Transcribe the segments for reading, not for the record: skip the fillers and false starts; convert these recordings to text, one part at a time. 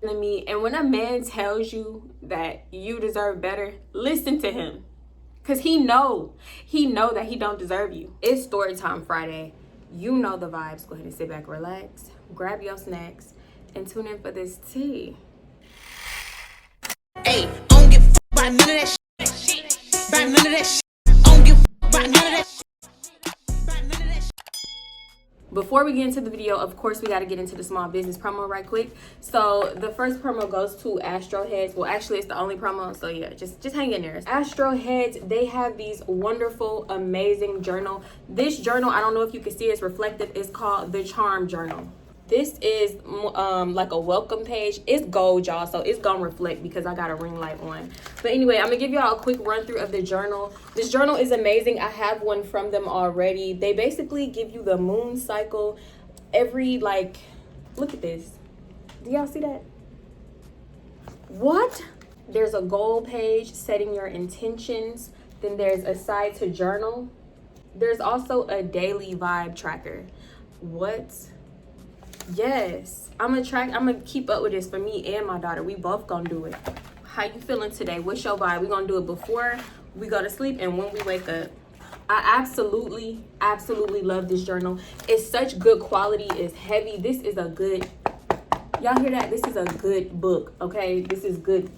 than me. And when a man tells you that you deserve better, listen to him. Cause he know that he don't deserve you. It's story time Friday. You know the vibes. Go ahead and sit back, relax, grab your snacks, and tune in for this tea. Hey, I don't give a fuck about none of that shit. About none of that shit. I don't give a fuck about none of that shit. About none of that shit. Before we get into the video, of course, we got to get into the small business promo right quick. So the first promo goes to Astro Heads. Well, actually, it's the only promo. So yeah, just hang in there. Astro Heads, they have these wonderful, amazing journal. This journal, I don't know if you can see it's reflective. It's called the Charm Journal. This is like a welcome page. It's gold, y'all, so it's gonna reflect because I got a ring light on. But anyway, I'm gonna give y'all a quick run through of the journal. This journal is amazing. I have one from them already. They basically give you the moon cycle every, like, look at this. Do y'all see that? What? There's a goal page, setting your intentions. Then there's a side to journal. There's also a daily vibe tracker. What? Yes, I'm gonna keep up with this for me and my daughter. We both gonna do it. How you feeling today? What's your vibe? We gonna do it before we go to sleep and when we wake up. I absolutely love this journal. It's such good quality. It's heavy. This is a good, y'all hear that? This is a good book, okay? This is good.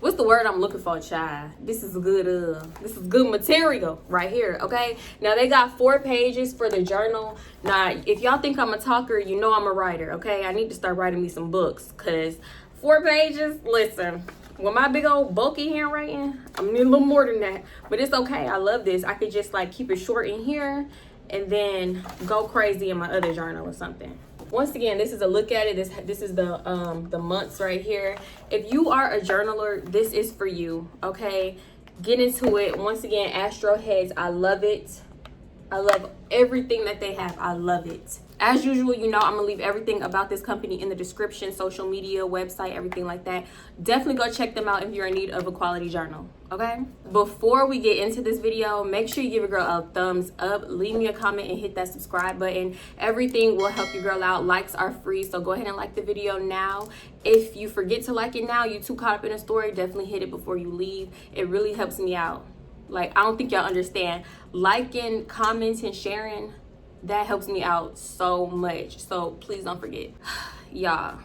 What's the word I'm looking for, child? This is good material right here, okay? Now, they got 4 pages for the journal. Now, if y'all think I'm a talker, you know I'm a writer, okay? I need to start writing me some books, because 4 pages, listen, with my big old bulky handwriting, I'm need a little more than that. But it's okay. I love this. I could just, like, keep it short in here and then go crazy in my other journal or something. Once again, this is a look at it. This is the months right here. If you are a journaler, this is for you, okay? Get into it. Once again, Astro Heads, I love it. I love everything that they have. I love it. As usual, you know, I'm gonna leave everything about this company in the description, social media, website, everything like that. Definitely go check them out if you're in need of a quality journal, okay? Before we get into this video, make sure you give a girl a thumbs up, leave me a comment, and hit that subscribe button. Everything will help your girl out. Likes are free, so go ahead and like the video now. If you forget to like it now, you too caught up in a story, definitely hit it before you leave. It really helps me out. Like, I don't think y'all understand. Liking, commenting, sharing, that helps me out so much. So please don't forget. Y'all,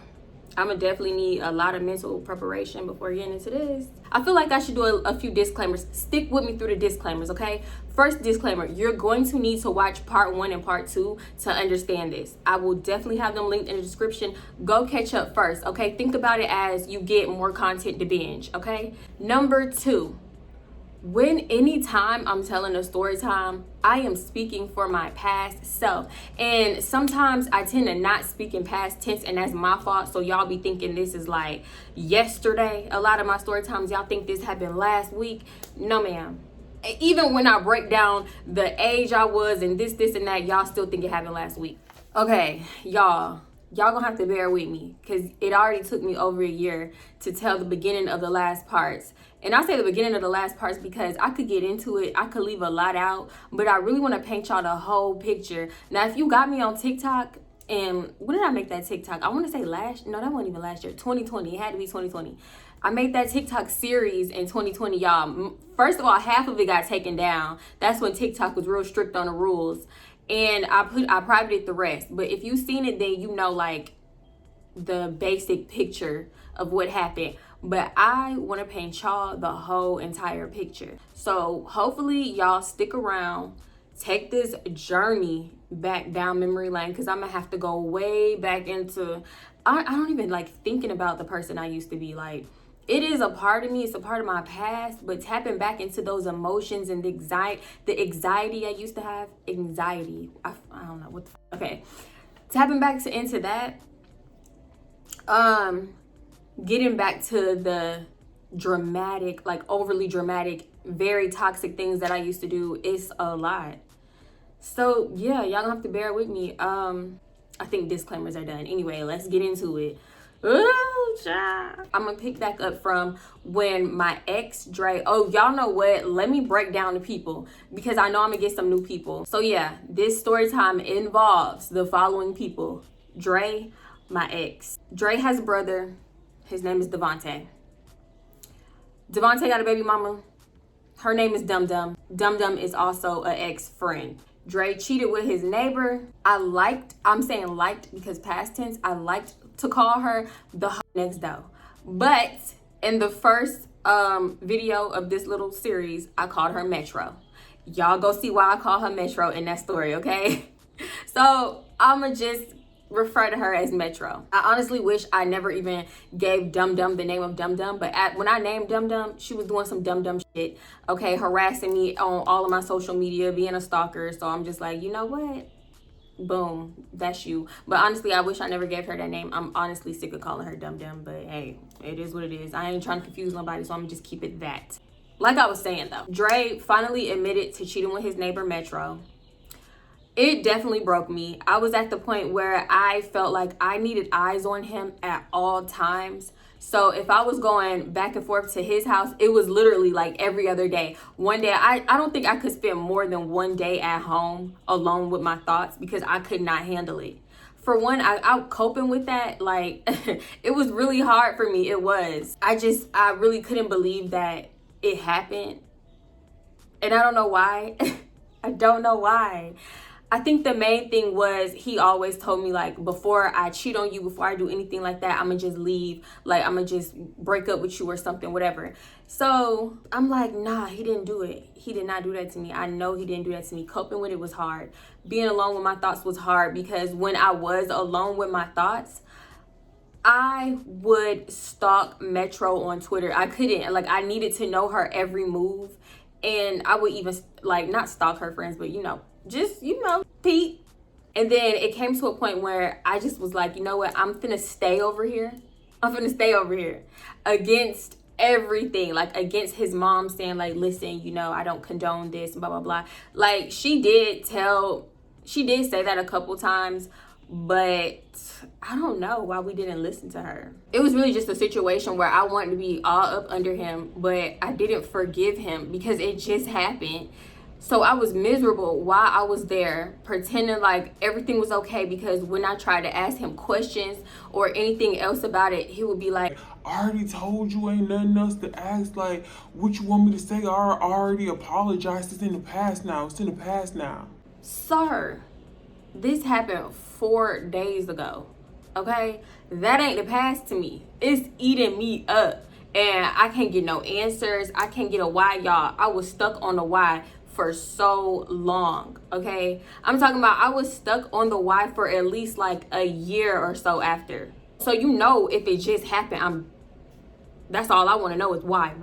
I'm gonna definitely need a lot of mental preparation before getting into this. I feel like I should do a few disclaimers. Stick with me through the disclaimers, okay? First disclaimer, you're going to need to watch part 1 and part 2 to understand this. I will definitely have them linked in the description. Go catch up first, okay? Think about it as you get more content to binge, okay? Number 2. Anytime I'm telling a story time, I am speaking for my past self. And sometimes I tend to not speak in past tense, and that's my fault. So y'all be thinking this is like yesterday. A lot of my story times, y'all think this happened last week. No, ma'am. Even when I break down the age I was and this and that, y'all still think it happened last week. Okay, y'all gonna have to bear with me because it already took me over a year to tell the beginning of the last parts. And I say the beginning of the last parts because I could get into it. I could leave a lot out, but I really want to paint y'all the whole picture. Now, if you got me on TikTok, and when did I make that TikTok? I want to say no, that wasn't even last year. 2020. It had to be 2020. I made that TikTok series in 2020, y'all. First of all, half of it got taken down. That's when TikTok was real strict on the rules. And I privated the rest. But if you've seen it, then you know, like, the basic picture of what happened. But I want to paint y'all the whole entire picture. So hopefully y'all stick around, take this journey back down memory lane, because I'm gonna have to go way back into, I don't even like thinking about the person I used to be. Like, it is a part of me, it's a part of my past, but tapping back into those emotions and the anxiety I used to have, I don't know what the okay, tapping back into that, getting back to the dramatic, like overly dramatic, very toxic things that I used to do, is a lot. So yeah, y'all gonna have to bear with me. I think disclaimers are done. Anyway, let's get into it. Ooh, child. I'm gonna pick back up from when my ex Dre, oh, y'all know what, let me break down the people because I know I'm gonna get some new people. So yeah, this story time involves the following people: Dre, my ex. Dre has a brother. His name is Devontae. Devontae got a baby mama. Her name is Dum Dum. Dum Dum is also an ex-friend. Dre cheated with his neighbor. I'm saying liked because past tense, I liked to call her the next door. But in the first video of this little series, I called her Metro. Y'all go see why I call her Metro in that story, okay? So I'ma just refer to her as Metro. I honestly wish I never even gave Dum Dum the name of Dum Dum, but when I named Dum Dum, she was doing some dumb shit, okay, harassing me on all of my social media, being a stalker. So I'm just like, you know what? Boom, that's you. But honestly, I wish I never gave her that name. I'm honestly sick of calling her Dum Dum, but hey, it is what it is. I ain't trying to confuse nobody, so I'm gonna just keep it that. Like I was saying though, Dre finally admitted to cheating with his neighbor Metro. It definitely broke me. I was at the point where I felt like I needed eyes on him at all times. So if I was going back and forth to his house, it was literally like every other day. One day, I don't think I could spend more than one day at home alone with my thoughts because I could not handle it. For one, I coping with that, like, it was really hard for me. It was. I really couldn't believe that it happened. And I don't know why. I don't know why. I think the main thing was he always told me, like, before I cheat on you, before I do anything like that, I'm gonna just leave. Like, I'm gonna just break up with you or something, whatever. So I'm like, nah, he didn't do it. He did not do that to me. I know he didn't do that to me. Coping with it was hard. Being alone with my thoughts was hard because when I was alone with my thoughts, I would stalk Metro on Twitter. I couldn't. Like, I needed to know her every move. And I would even, like, not stalk her friends, but, just, peep. And then it came to a point where I just was like, you know what? I'm finna stay over here. Against everything. Like, against his mom saying, like, listen, I don't condone this, blah, blah, blah. Like, she did say that a couple times, but I don't know why we didn't listen to her. It was really just a situation where I wanted to be all up under him, but I didn't forgive him because it just happened. So I was miserable while I was there, pretending like everything was okay, because when I tried to ask him questions or anything else about it, he would be like, I already told you, ain't nothing else to ask. Like, what you want me to say? I already apologized. It's in the past now. Sir, this happened 4 days ago, okay? That ain't the past to me. It's eating me up, and I can't get no answers. I can't get a why, y'all. I was stuck on the why for so long, okay? I'm talking about I was stuck on the why for at least like a year or so after. So if it just happened, that's all I want to know is why.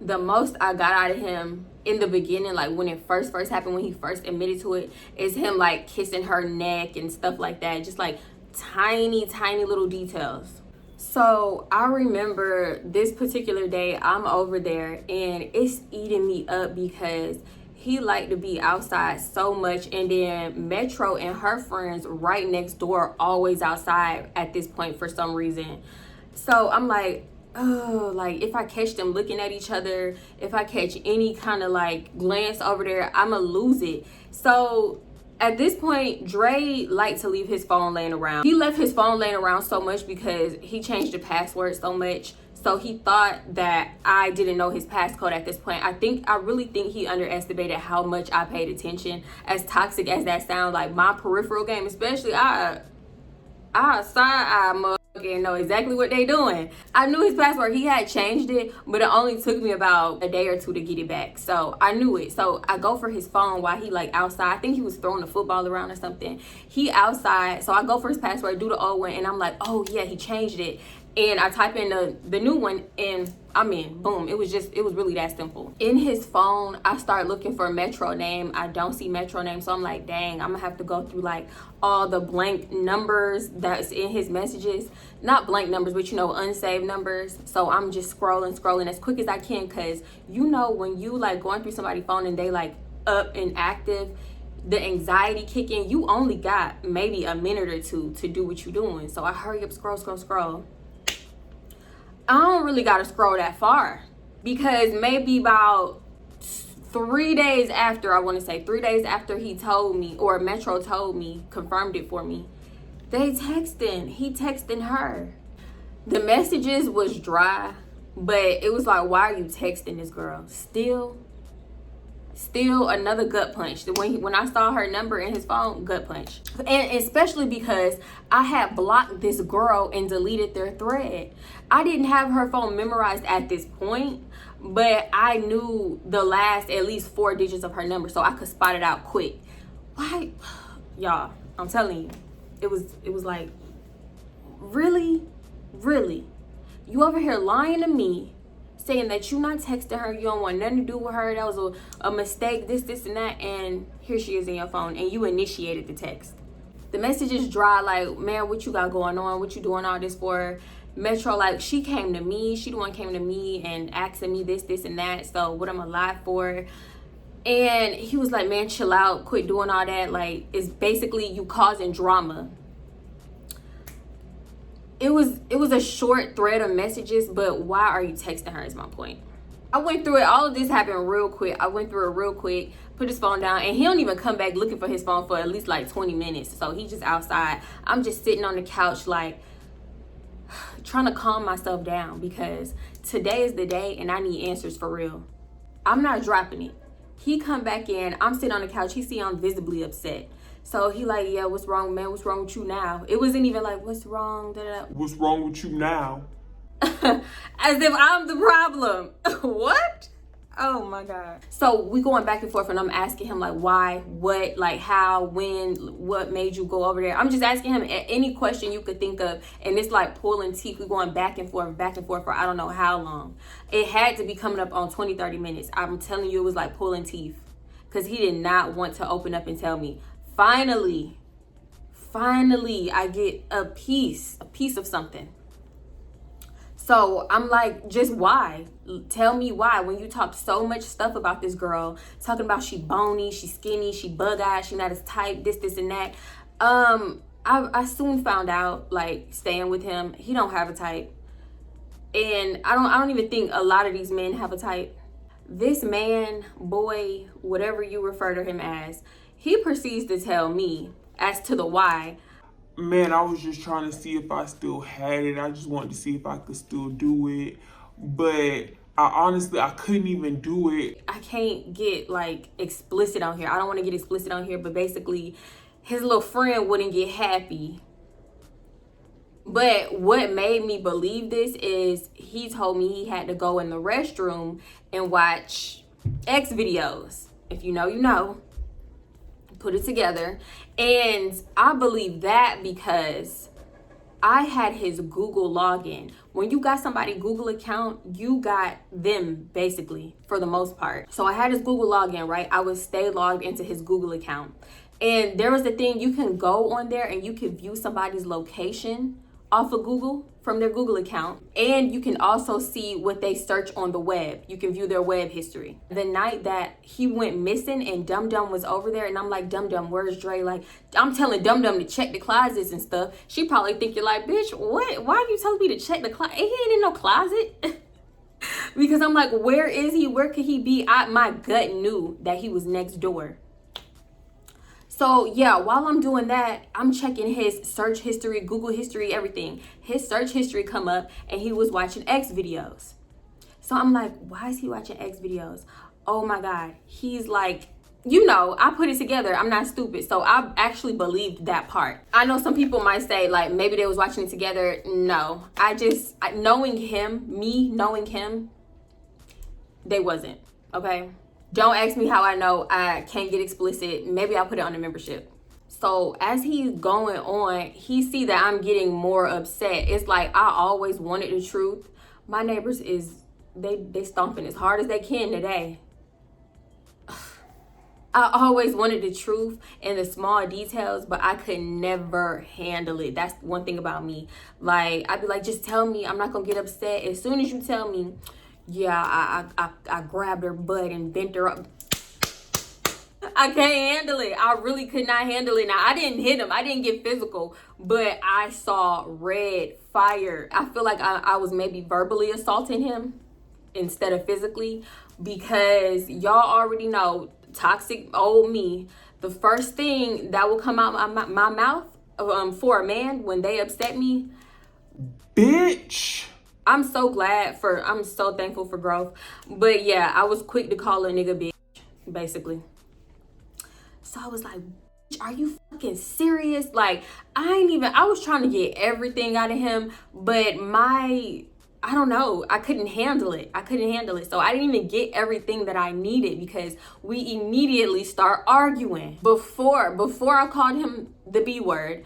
The most I got out of him in the beginning, like when it first happened, when he first admitted to it, is him like kissing her neck and stuff like that. Just like tiny little details. So I remember this particular day, I'm over there and it's eating me up because he liked to be outside so much, and then Metro and her friends right next door always outside at this point for some reason. So I'm like, oh, like if I catch them looking at each other, if I catch any kind of like glance over there, I'ma lose it. So at this point, Dre liked to leave his phone laying around. He left his phone laying around so much because he changed the password so much. So he thought that I didn't know his passcode at this point. I really think he underestimated how much I paid attention. As toxic as that sounds, like my peripheral game, especially, I motherfucking know exactly what they doing. I knew his password. He had changed it, but it only took me about a day or two to get it back. So I knew it. So I go for his phone while he like outside. I think he was throwing the football around or something. He outside. So I go for his password, do the old one, and I'm like, oh yeah, he changed it. And I type in the new one and I'm in. Boom. It was really that simple. In his phone, I start looking for Metro name. I don't see Metro name. So I'm like, dang, I'm gonna have to go through like all the blank numbers that's in his messages. Not blank numbers, but unsaved numbers. So I'm just scrolling as quick as I can, because when you like going through somebody's phone and they like up and active, the anxiety kicking, you only got maybe a minute or two to do what you're doing. So I hurry up, scroll. I don't really gotta scroll that far, because maybe about 3 days after, I want to say 3 days after he told me, or Metro told me, confirmed it for me, They texting. He texting her. The messages was dry, but it was like, why are you texting this girl? Still another gut punch. When I saw her number in his phone, gut punch. And especially because I had blocked this girl and deleted their thread. I didn't have her phone memorized at this point, but I knew the last at least 4 digits of her number, so I could spot it out quick. Why? Y'all, I'm telling you, it was like, really? You over here lying to me, saying that you not texting her, you don't want nothing to do with her, that was a mistake, this and that, and here she is in your phone, and you initiated the text. The message is dry, like, man, what you got going on? What you doing all this for? Metro, like, she came to me, she the one came to me and asking me this and that, so what I'm alive for? And he was like, man, chill out, quit doing all that, like, it's basically you causing drama. It was a short thread of messages, but why are you texting her is my point. I went through it. All of this happened real quick. I went through it real quick, put his phone down, and he don't even come back looking for his phone for at least like 20 minutes. So he just outside. I'm just sitting on the couch like trying to calm myself down because today is the day and I need answers for real. I'm not dropping it. He come back in. I'm sitting on the couch. He see I'm visibly upset. So he like, yeah, what's wrong, man? What's wrong with you now? It wasn't even like, what's wrong? Da-da-da. What's wrong with you now? As if I'm the problem. What? Oh my God. So we going back and forth and I'm asking him like why, what, like how, when, what made you go over there? I'm just asking him any question you could think of, and it's like pulling teeth. We going back and forth for I don't know how long. It had to be coming up on 20-30 minutes. I'm telling you, it was like pulling teeth because he did not want to open up and tell me. Finally, I get a piece of something. So I'm like, just why? Tell me why. When you talk so much stuff about this girl, talking about she bony, she skinny, she bug-eyed, she not as tight, this and that. I soon found out, like, staying with him, he don't have a type. And I don't even think a lot of these men have a type. This man, boy, whatever you refer to him as, he proceeds to tell me as to the why. Man, I was just trying to see if I still had it. I just wanted to see if I could still do it. But I couldn't even do it. I can't get like explicit on here. I don't want to get explicit on here, but basically his little friend wouldn't get happy. But what made me believe this is he told me he had to go in the restroom and watch X videos. If you know, you know. Put it together. And I believe that because I had his Google login. When you got somebody's Google account, you got them basically for the most part. So I had his Google login, right? I would stay logged into his Google account. And there was a thing, you can go on there and you can view somebody's location off of Google from their Google account. And you can also see what they search on the web. You can view their web history. The night that he went missing and Dum Dum was over there and I'm like, Dum Dum, where's Dre? Like, I'm telling Dum Dum to check the closets and stuff. She probably thinking like, bitch, what? Why are you telling me to check the closet? He ain't in no closet. Because I'm like, where is he? Where could he be? My gut knew that he was next door. So yeah, while I'm doing that, I'm checking his search history, Google history, everything. His search history come up and he was watching X videos. So I'm like, why is he watching X videos? Oh my God. He's like, you know, I put it together. I'm not stupid. So I actually believed that part. I know some people might say like, maybe they was watching it together. No, knowing him, they wasn't, okay? Don't ask me how I know. I can't get explicit. Maybe I'll put it on the membership. So as he's going on, he see that I'm getting more upset. It's like I always wanted the truth. My neighbors they stomping as hard as they can today. I always wanted the truth and the small details, but I could never handle it. That's one thing about me. Like, I'd be like, just tell me. I'm not gonna get upset. As soon as you tell me, yeah, I grabbed her butt and bent her up. I can't handle it. I really could not handle it. Now, I didn't hit him. I didn't get physical, but I saw red fire. I feel like I was maybe verbally assaulting him instead of physically, because y'all already know, toxic old me, the first thing that will come out my mouth, for a man when they upset me. Bitch. I'm so thankful for growth. But yeah, I was quick to call a nigga bitch, basically. So I was like, are you fucking serious? Like, I was trying to get everything out of him, but I don't know, I couldn't handle it. So I didn't even get everything that I needed because we immediately start arguing. Before I called him the B word,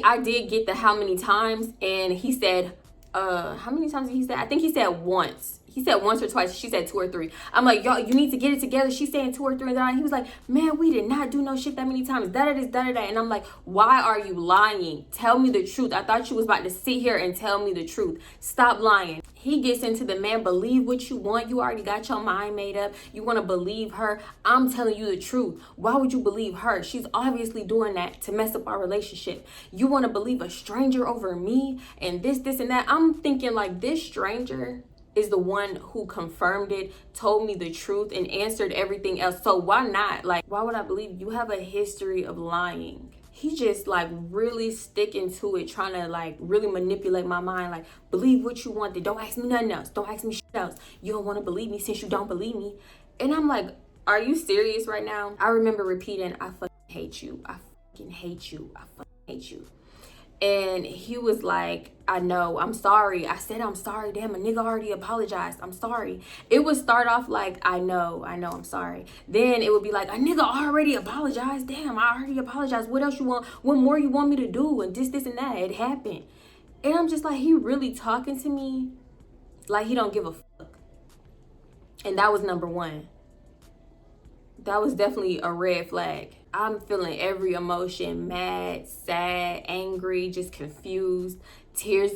I did get the how many times, and he said, how many times did he say? I think he said once. He said once or twice. She said 2 or 3. I'm like, y'all, you need to get it together. She's saying 2 or 3. And he was like, man, we did not do no shit that many times. Da-da-da. And I'm like, why are you lying? Tell me the truth. I thought you was about to sit here and tell me the truth. Stop lying. He gets into the, man, believe what you want. You already got your mind made up. You want to believe her. I'm telling you the truth. Why would you believe her? She's obviously doing that to mess up our relationship. You want to believe a stranger over me and this, and that. I'm thinking like, this stranger is the one who confirmed it, told me the truth, and answered everything else. So why not? Like, why would I believe you? Have a history of lying. He just like really sticking to it, trying to like really manipulate my mind. Like, believe what you want. Don't ask me nothing else. Don't ask me shit else. You don't want to believe me since you don't believe me. And I'm like, are you serious right now? I remember repeating, I fucking hate you. I fucking hate you. I fucking hate you. And he was like, I know, I'm sorry. I said, I'm sorry. Damn, a nigga already apologized. I'm sorry. It would start off like, I know, I'm sorry. Then it would be like, a nigga already apologized. Damn, I already apologized. What else you want? What more you want me to do? And this, and that. It happened. And I'm just like, he really talking to me like he don't give a fuck. And that was number one. That was definitely a red flag. I'm feeling every emotion, mad, sad, angry, just confused. Tears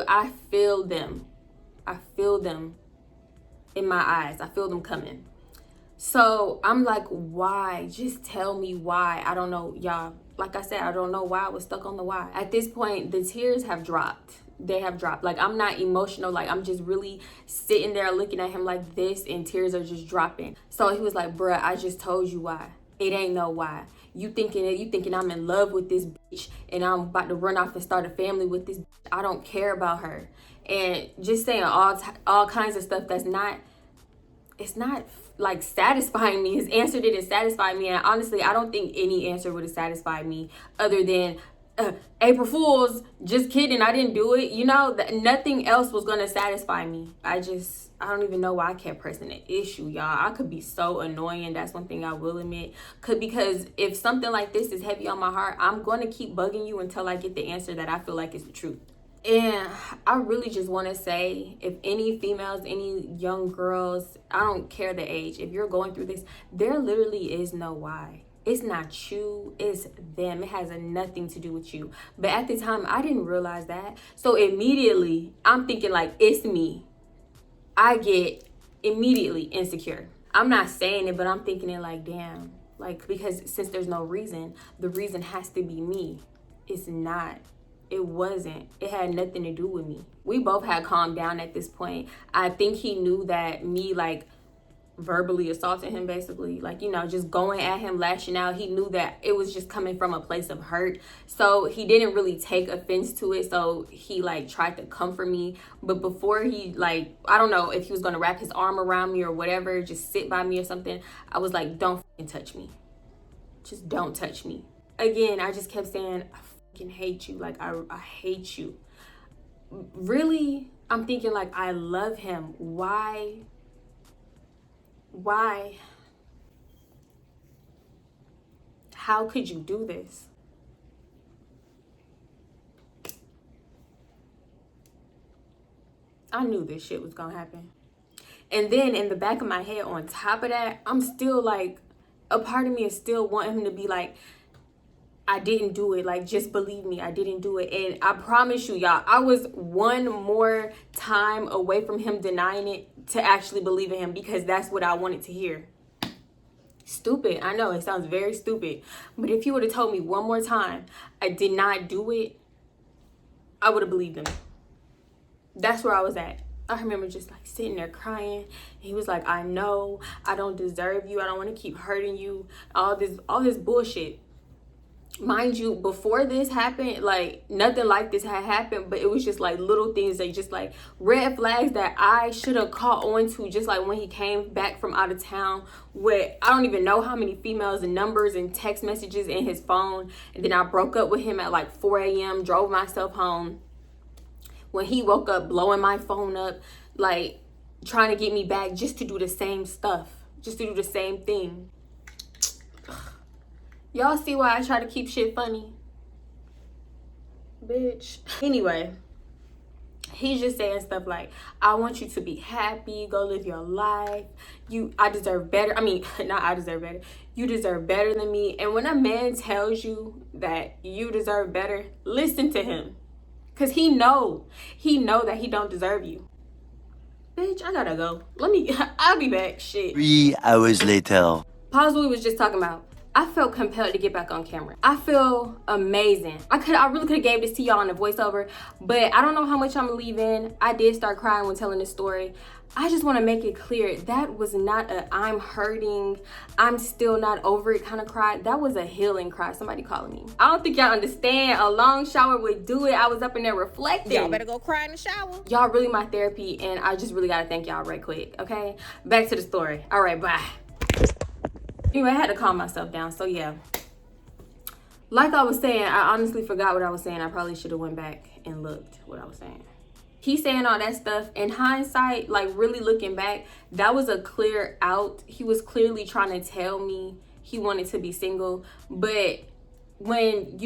I feel them. I feel them in my eyes. I feel them coming. So I'm like, why? Just tell me why. I don't know, y'all. Like I said, I don't know why I was stuck on the why. At this point, the tears have dropped. They have dropped. Like, I'm not emotional. Like, I'm just really sitting there looking at him like this, and tears are just dropping. So he was like, bruh, I just told you why. It ain't no why. You thinking I'm in love with this bitch and I'm about to run off and start a family with this bitch. I don't care about her. And just saying all kinds of stuff that's not, it's not like satisfying me. His answer didn't satisfy me. And honestly, I don't think any answer would have satisfied me other than April Fools, just kidding, I didn't do it. You know, nothing else was gonna satisfy me. I don't even know why I kept pressing the issue, y'all. I could be so annoying. That's one thing I will admit. Because if something like this is heavy on my heart, I'm gonna keep bugging you until I get the answer that I feel like is the truth. And I really just want to say, if any females, any young girls, I don't care the age, if you're going through this, there literally is no why. It's not you, it's them. It has nothing to do with you. But at the time, I didn't realize that. So immediately, I'm thinking like, it's me. I get immediately insecure. I'm not saying it, but I'm thinking it like, damn. Like, because since there's no reason, the reason has to be me. It's not. It wasn't. It had nothing to do with me. We both had calmed down at this point. I think he knew that me, like, verbally assaulting him, basically, like, you know, just going at him, lashing out. He knew that it was just coming from a place of hurt, so he didn't really take offense to it. So he like tried to comfort me, but before he, like, I don't know if he was gonna wrap his arm around me or whatever, just sit by me or something, I was like, don't fucking touch me, just don't touch me. Again, I just kept saying, I fucking hate you. Like, I hate you. Really, I'm thinking like, I love him. Why? How could you do this? I knew this shit was gonna happen. And then in the back of my head, on top of that, I'm still like, a part of me is still wanting him to be like, I didn't do it. Like, just believe me, I didn't do it. And I promise you, y'all, I was one more time away from him denying it to actually believe in him, because that's what I wanted to hear. Stupid. I know it sounds very stupid, but if he would have told me one more time I did not do it, I would have believed him. That's where I was at. I remember just like sitting there crying. He was like, I know, I don't deserve you. I don't want to keep hurting you. All this bullshit. Mind you, before this happened, like nothing like this had happened, but it was just like little things that just like red flags that I should have caught on to, just like when he came back from out of town with I don't even know how many females and numbers and text messages in his phone. And then I broke up with him at like 4 a.m., drove myself home. When he woke up, blowing my phone up, like trying to get me back just to do the same stuff, just to do the same thing. Y'all see why I try to keep shit funny? Bitch. Anyway, he's just saying stuff like, I want you to be happy, go live your life. I deserve better. I mean, not I deserve better. You deserve better than me. And when a man tells you that you deserve better, listen to him. Cause he know that he don't deserve you. Bitch, I gotta go. I'll be back. Shit. 3 hours later. Pause what we was just talking about. I felt compelled to get back on camera. I feel amazing. I really could have gave this to y'all in the voiceover, but I don't know how much I'm gonna leave in. I did start crying when telling this story. I just want to make it clear that was not a I'm hurting, I'm still not over it kind of cry. That was a healing cry. Somebody calling me. I don't think y'all understand. A long shower would do it. I was up in there reflecting. Y'all better go cry in the shower. Y'all really my therapy, and I just really gotta thank y'all right quick. Okay, back to the story. All right, bye. Anyway, I had to calm myself down. So yeah, like I was saying, I honestly forgot what I was saying. I probably should have went back and looked what I was saying. He's saying all that stuff. In hindsight, like really looking back, that was a clear out. He was clearly trying to tell me he wanted to be single. But when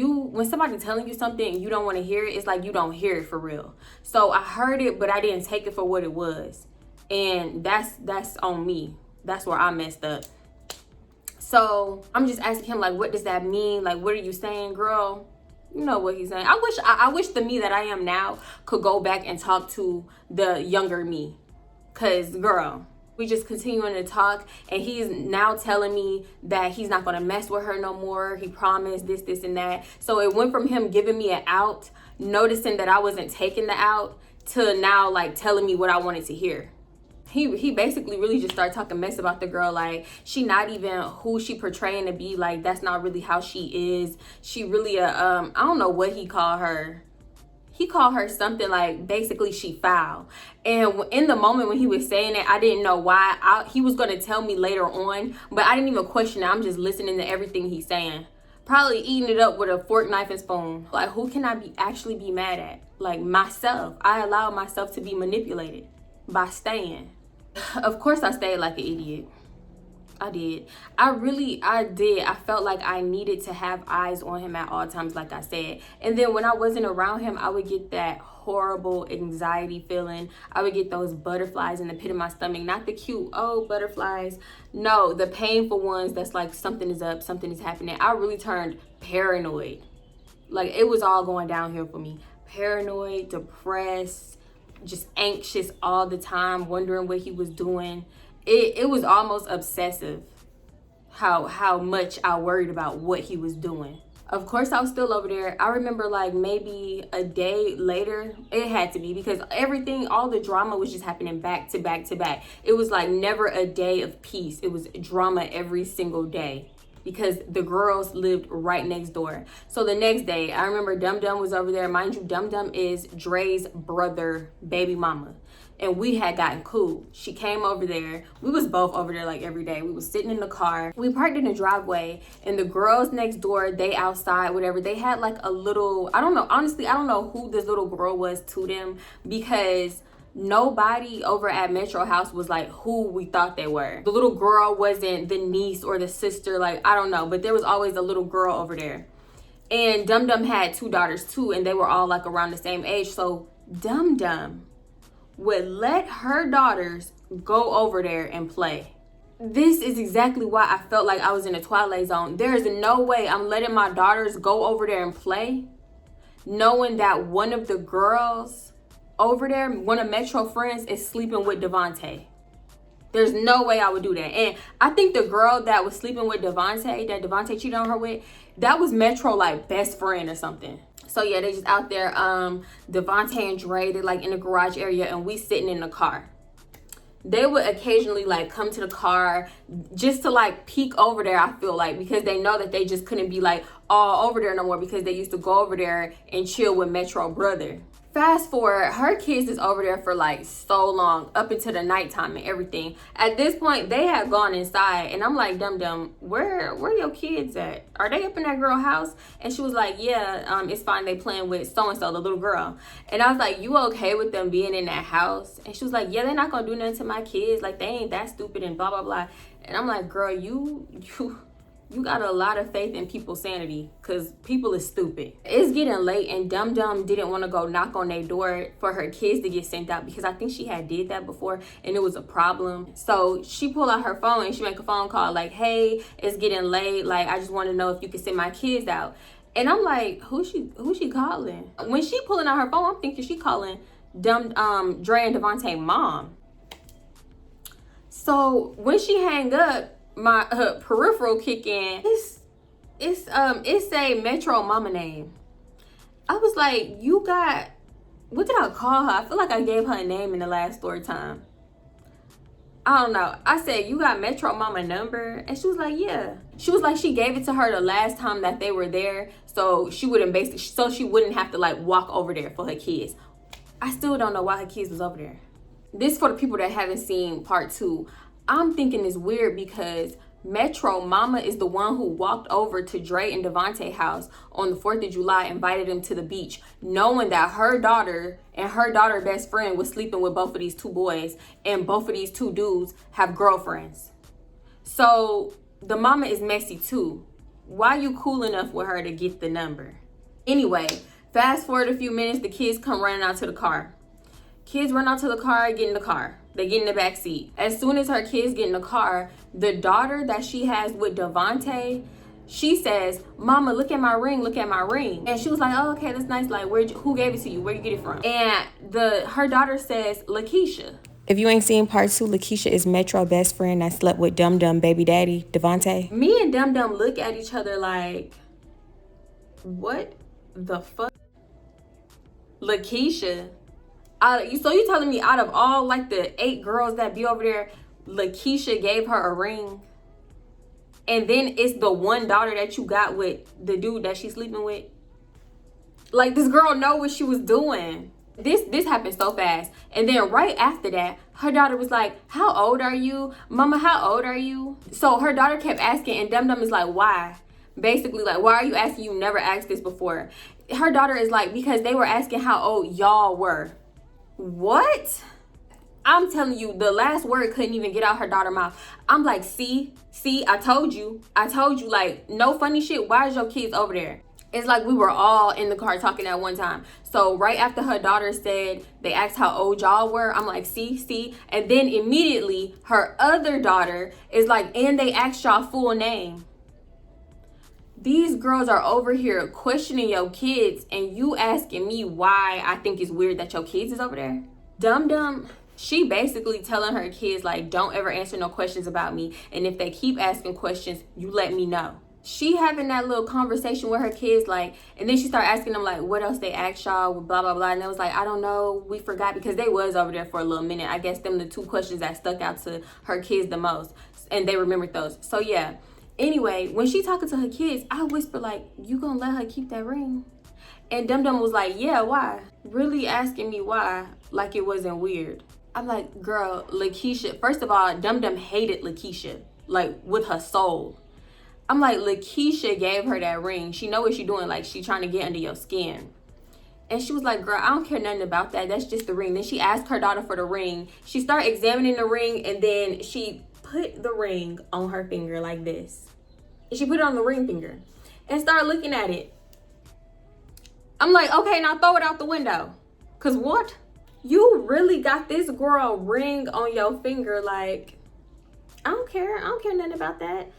somebody's telling you something and you don't want to hear it, it's like you don't hear it for real. So I heard it, but I didn't take it for what it was. And that's on me. That's where I messed up. So I'm just asking him, like, what does that mean? Like, what are you saying, girl? You know what he's saying. I wish the me that I am now could go back and talk to the younger me. Cause girl, we just continuing to talk, and he's now telling me that he's not gonna mess with her no more. He promised this, and that. So it went from him giving me an out, noticing that I wasn't taking the out, to now like telling me what I wanted to hear. He basically really just started talking mess about the girl, like she not even who she portraying to be, like that's not really how she is. She really I don't know what he called her. He called her something like basically she foul. And in the moment when he was saying it, I didn't know why. He was gonna tell me later on, but I didn't even question it. I'm just listening to everything he's saying. Probably eating it up with a fork, knife, and spoon. Like who can I actually be mad at? Like myself. I allowed myself to be manipulated by staying. Of course I stayed like an idiot. I did. I did. I felt like I needed to have eyes on him at all times, like I said. And then when I wasn't around him, I would get that horrible anxiety feeling. I would get those butterflies in the pit of my stomach. Not the cute, oh, butterflies. No, the painful ones that's like something is up, something is happening. I really turned paranoid. Like it was all going downhill for me. Paranoid, depressed, just anxious all the time, wondering what he was doing. It was almost obsessive how much I worried about what he was doing. Of course I was still over there. I remember like maybe a day later, it had to be, because all the drama was just happening back to back to back. It was like never a day of peace. It was drama every single day, because the girls lived right next door. So the next day, I remember Dum Dum was over there. Mind you, Dum Dum is Dre's brother, baby mama. And we had gotten cool. She came over there. We was both over there like every day. We was sitting in the car. We parked in the driveway, and the girls next door, they outside, whatever. They had like a little, I don't know, honestly, I don't know who this little girl was to them, because nobody over at Metro House was like who we thought they were. The little girl wasn't the niece or the sister, like I don't know, but there was always a little girl over there. And Dum Dum had 2 daughters too, and they were all like around the same age. So Dum Dum would let her daughters go over there and play. This is exactly why I felt like I was in a Twilight Zone. There is no way I'm letting my daughters go over there and play, knowing that one of the girls over there, one of Metro friends, is sleeping with Devontae. There's no way I would do that. And I think the girl that was sleeping with Devontae, that Devontae cheated on her with, that was Metro like best friend or something. So yeah, they just out there, Devontae and Dre, they're like in the garage area, and we sitting in the car. They would occasionally like come to the car just to like peek over there, I feel like, because they know that they just couldn't be like all over there no more, because they used to go over there and chill with Metro brother. Fast forward, her kids is over there for like so long, up into the nighttime and everything. At this point, they had gone inside, and I'm like, dum where your kids at? Are they up in that girl house? And she was like, yeah, it's fine. They playing with so and so, the little girl. And I was like, you okay with them being in that house? And she was like, yeah, they're not gonna do nothing to my kids. Like, they ain't that stupid and blah blah blah. And I'm like, girl, you got a lot of faith in people's sanity, because people is stupid. It's getting late, and Dum didn't want to go knock on their door for her kids to get sent out, because I think she had did that before and it was a problem. So she pulled out her phone and she make a phone call like, hey, it's getting late. Like, I just want to know if you can send my kids out. And I'm like, who's she calling? When she pulling out her phone, I'm thinking she calling Dre and Devontae mom. So when she hang up, my peripheral kick in. It's a Metro mama name. I was like, you got, what did I call her? I feel like I gave her a name in the last story time. I don't know. I said, you got Metro mama number? And she was like, yeah. She was like, she gave it to her the last time that they were there, so she wouldn't have to like walk over there for her kids. I still don't know why her kids was over there. This for the people that haven't seen part 2. I'm thinking it's weird because Metro mama is the one who walked over to Dre and Devontae house on the 4th of July, invited them to the beach, knowing that her daughter and her daughter best friend was sleeping with both of these 2 boys, and both of these 2 dudes have girlfriends. So the mama is messy too. Why you cool enough with her to get the number? Anyway, fast forward a few minutes, the kids come running out to the car. Kids run out to the car, get in the car. They get in the back seat. As soon as her kids get in the car, the daughter that she has with Devontae, she says, mama, look at my ring, look at my ring. And she was like, oh, okay, that's nice. Like, who gave it to you? Where you get it from? And her daughter says, Lakeisha. If you ain't seen part 2, Lakeisha is Metro best friend that slept with Dum baby daddy, Devontae. Me and Dum look at each other like, what the fuck? Lakeisha? So you telling me out of all like the 8 girls that be over there, Lakeisha gave her a ring? And then it's the one daughter that you got with the dude that she's sleeping with? Like, this girl know what she was doing. This happened so fast. And then right after that, her daughter was like, how old are you? Mama, how old are you? So her daughter kept asking, and Dum is like, why? Basically, like, why are you asking? You never asked this before. Her daughter is like, because they were asking how old y'all were. What? I'm telling you, the last word couldn't even get out her daughter's mouth. I'm like, see, I told you, like, no funny shit. Why is your kids over there? It's like we were all in the car talking at one time. So right after her daughter said, they asked how old y'all were, I'm like, see. And then immediately her other daughter is like, and they asked y'all full name. These girls are over here questioning your kids, and you asking me why I think it's weird that your kids is over there? Dum, she basically telling her kids, like, don't ever answer no questions about me. And if they keep asking questions, you let me know. She having that little conversation with her kids, like, and then she started asking them, like, what else they asked y'all, blah, blah, blah. And it was like, I don't know, we forgot, because they was over there for a little minute. I guess them the 2 questions that stuck out to her kids the most, and they remembered those. So, yeah. Anyway, when she talking to her kids, I whisper like, you gonna let her keep that ring? And Dum was like, yeah, why? Really asking me why, like it wasn't weird. I'm like, girl, Lakeisha, first of all, Dum hated Lakeisha, like with her soul. I'm like, Lakeisha gave her that ring. She know what she doing, like she trying to get under your skin. And she was like, girl, I don't care nothing about that. That's just the ring. Then she asked her daughter for the ring. She started examining the ring, and then she put the ring on her finger like this. And she put it on the ring finger and started looking at it. I'm like, okay, now throw it out the window. Cause what? You really got this girl ring on your finger? Like, I don't care nothing about that.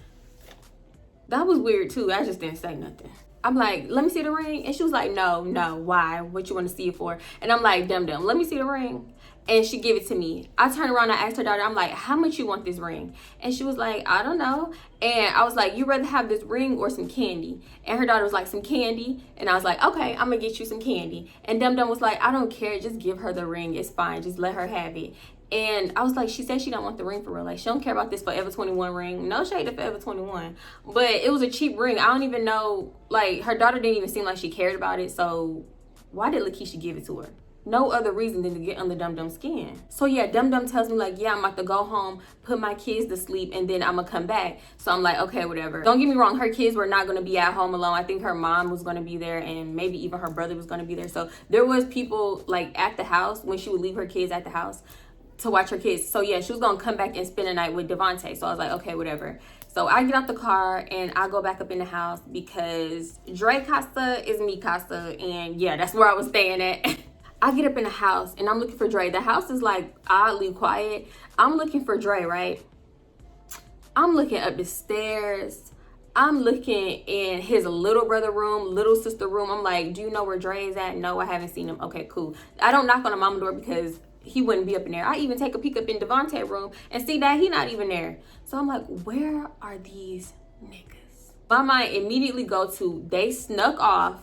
That was weird too. I just didn't say nothing. I'm like, let me see the ring. And she was like, no, why? What you want to see it for? And I'm like, Dum, let me see the ring. And she gave it to me. I turned around and asked her daughter, I'm like, how much you want this ring? And she was like, I don't know. And I was like, you rather have this ring or some candy? And her daughter was like, some candy. And I was like, okay, I'm gonna get you some candy. And Dum was like, I don't care, just give her the ring, it's fine, just let her have it. And I was like, she said she don't want the ring for real. Like, she don't care about this Forever 21 ring. No shade to Forever 21. But it was a cheap ring. I don't even know. Like, her daughter didn't even seem like she cared about it. So why did Lakeisha give it to her? No other reason than to get under Dum Dum's skin. So yeah, Dum Dum tells me like, yeah, I'm about to go home, put my kids to sleep, and then I'm gonna come back. So I'm like, okay, whatever. Don't get me wrong, her kids were not gonna be at home alone. I think her mom was gonna be there, and maybe even her brother was gonna be there. So there was people like at the house when she would leave her kids at the house to watch her kids. So yeah, she was gonna come back and spend the night with Devontae. So I was like, okay, whatever. So I get out the car and I go back up in the house because Dre Casa is me Casa, and yeah, that's where I was staying at. I get up in the house and I'm looking for Dre. The house is like oddly quiet. I'm looking for Dre, right? I'm looking up the stairs. I'm looking in his little brother room, little sister room. I'm like, do you know where Dre is at? No, I haven't seen him. Okay, cool. I don't knock on the mama door because he wouldn't be up in there. I even take a peek up in Devontae's room and see that he not even there. So I'm like, where are these niggas? My mind immediately go to, they snuck off.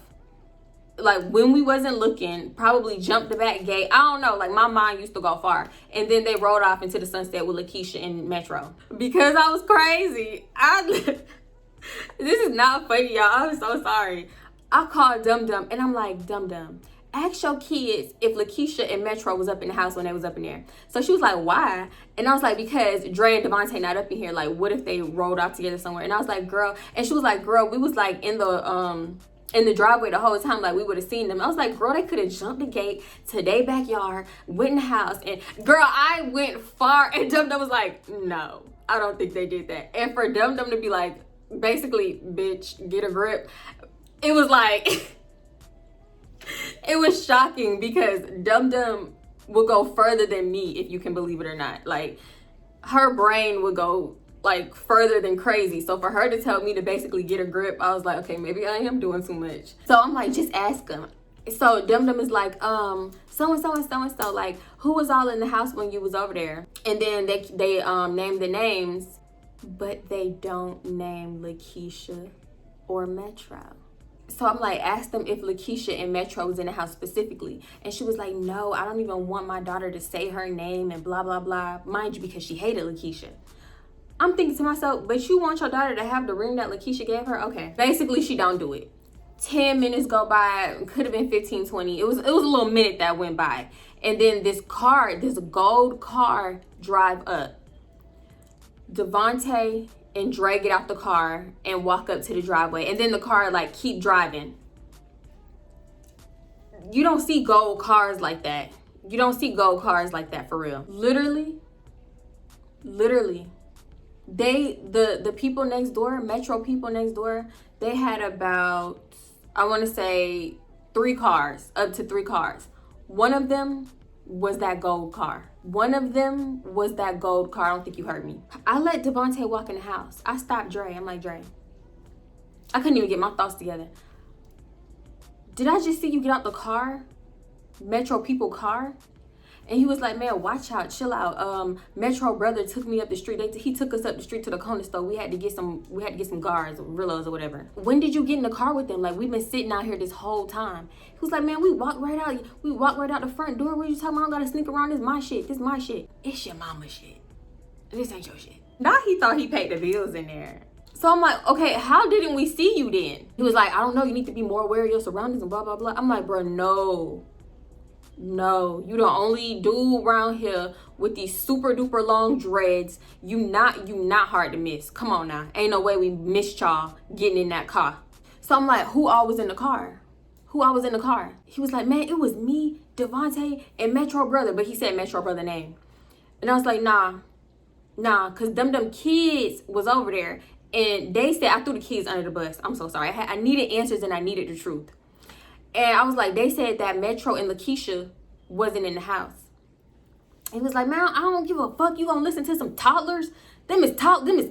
Like when we wasn't looking, probably jumped the back gate. I don't know, like my mind used to go far. And then they rode off into the sunset with Lakeisha and Metro. Because I was crazy. This is not funny, y'all. I'm so sorry. I called Dum Dum and I'm like, Dum Dum, ask your kids if Lakeisha and Metro was up in the house when they was up in there. So she was like, why? And I was like, because Dre and Devontae not up in here. Like, what if they rolled off together somewhere? And I was like, girl. And she was like, girl, we was like in the driveway the whole time, like we would have seen them. I was like, girl, they could have jumped the gate to their backyard, went in the house, and girl, I went far, and Dum Dum was like, no, I don't think they did that. And for Dum Dum to be like, basically, bitch, get a grip, it was like, it was shocking because Dum Dum will go further than me, if you can believe it or not. Like, her brain would go like further than crazy. So for her to tell me to basically get a grip, I was like, okay, maybe I am doing too much. So I'm like, just ask him. So Dum Dum is like, so-and-so and so-and-so, like, who was all in the house when you was over there? And then they name the names, but they don't name Lakeisha or Metro. So I'm like, ask them if Lakeisha and Metro was in the house specifically. And she was like, no, I don't even want my daughter to say her name and blah, blah, blah. Mind you, because she hated Lakeisha. I'm thinking to myself, but you want your daughter to have the ring that Lakeisha gave her? Okay. Basically, she don't do it. 10 minutes go by, could have been 15, 20. It was a little minute that went by. And then this gold car drive up. Devontae and Dre get out the car and walk up to the driveway. And then the car like keep driving. You don't see gold cars like that. You don't see gold cars like that for real. Literally. The people next door, Metro people next door, they had about, I want to say 3 cars, up to 3 cars. One of them was that gold car. I don't think you heard me. I let Devontae walk in the house. I stopped Dre. I'm like, Dre, I couldn't even get my thoughts together. Did I just see you get out the car? Metro people car? And he was like, man, watch out, chill out. Metro brother took me up the street. He took us up the street to the corner store. We had to get some guards, Rillos or whatever. When did you get in the car with them? Like, we've been sitting out here this whole time. He was like, man, we walked right out the front door. What you talking about? I gotta sneak around. This my shit. It's your mama's shit. This ain't your shit. Now he thought he paid the bills in there. So I'm like, okay, how didn't we see you then? He was like, I don't know. You need to be more aware of your surroundings and blah, blah, blah. I'm like, bro, no, you the only dude around here with these super duper long dreads. You not hard to miss. Come on now. Ain't no way we missed y'all getting in that car. So I'm like, who all was in the car? He was like, man, it was me, Devontae, and Metro brother. But he said Metro brother name. And I was like, nah, because them kids was over there. And they said, I threw the kids under the bus. I'm so sorry. I needed answers and I needed the truth. And I was like, they said that Metro and Lakeisha wasn't in the house. He was like, man, I don't give a fuck. You gonna listen to some toddlers? Them is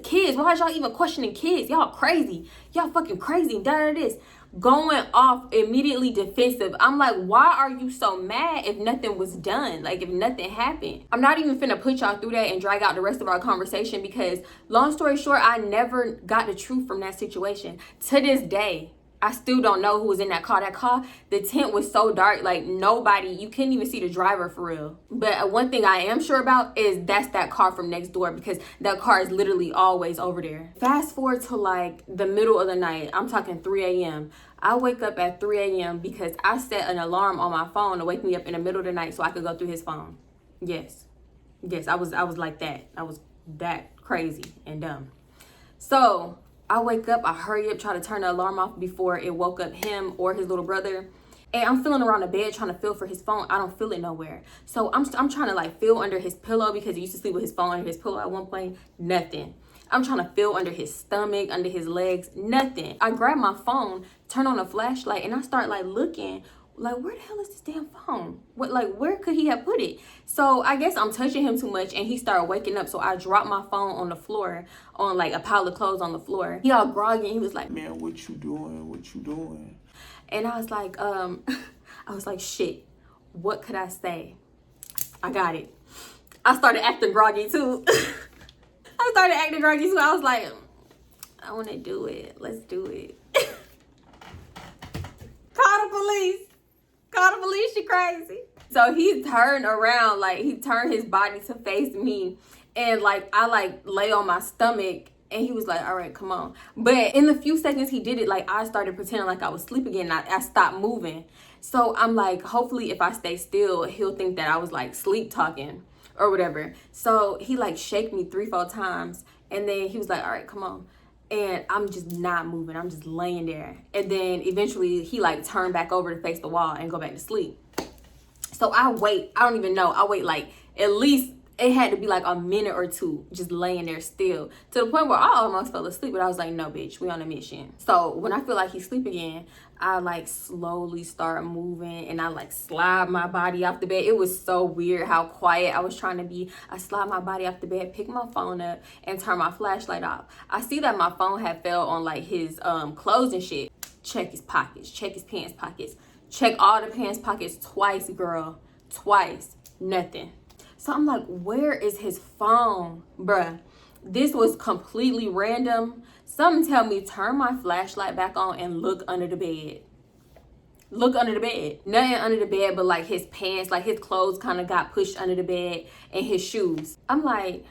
kids. Why is y'all even questioning kids? Y'all crazy. Y'all fucking crazy. This. Going off immediately defensive. I'm like, why are you so mad if nothing was done? Like, if nothing happened? I'm not even finna put y'all through that and drag out the rest of our conversation because long story short, I never got the truth from that situation. To this day, I still don't know who was in that car. That car, the tent was so dark, like nobody, you couldn't even see the driver for real. But one thing I am sure about is that's that car from next door, because that car is literally always over there. Fast forward to like the middle of the night. I'm talking 3 a.m. I wake up at 3 a.m. because I set an alarm on my phone to wake me up in the middle of the night so I could go through his phone. Yes, I was like that. I was that crazy and dumb. So I wake up, I hurry up, try to turn the alarm off before it woke up him or his little brother. And I'm feeling around the bed trying to feel for his phone. I don't feel it nowhere. So I'm trying to like feel under his pillow, because he used to sleep with his phone under his pillow at one point. Nothing. I'm trying to feel under his stomach, under his legs. Nothing. I grab my phone, turn on a flashlight, and I start like looking. Like, where the hell is this damn phone? What, like, where could he have put it? So I guess I'm touching him too much, and he started waking up. So I dropped my phone on the floor, on like a pile of clothes on the floor. He all groggy, and he was like, man, what you doing? What you doing? And I was like, shit, what could I say? I got it. I started acting groggy too. I was like, I want to do it. Let's do it. Call the police. She crazy. So he turned around, like he turned his body to face me, and like I like lay on my stomach, and he was like, all right, come on. But in the few seconds he did it, like I started pretending like I was asleep again. I stopped moving. So I'm like, hopefully if I stay still, he'll think that I was like sleep talking or whatever. So he like shake me 3-4 times, and then he was like, all right, come on. And I'm just not moving. I'm just laying there. And then eventually he like turned back over to face the wall and go back to sleep. So I wait. I don't even know. I wait like at least, it had to be like a minute or two just laying there still, to the point where I almost fell asleep. But I was like, no, bitch, we on a mission. So when I feel like he's asleep again, I like slowly start moving, and I like slide my body off the bed. It was so weird how quiet I was trying to be. I slide my body off the bed, pick my phone up, and turn my flashlight off. I see that my phone had fell on like his clothes and shit. Check his pockets, check his pants pockets, check all the pants pockets twice, girl. Twice. Nothing. So I'm like, where is his phone? Bruh, this was completely random. Something tell me turn my flashlight back on and look under the bed. Look under the bed. Nothing under the bed but like his pants, like his clothes kind of got pushed under the bed, and his shoes. I'm like,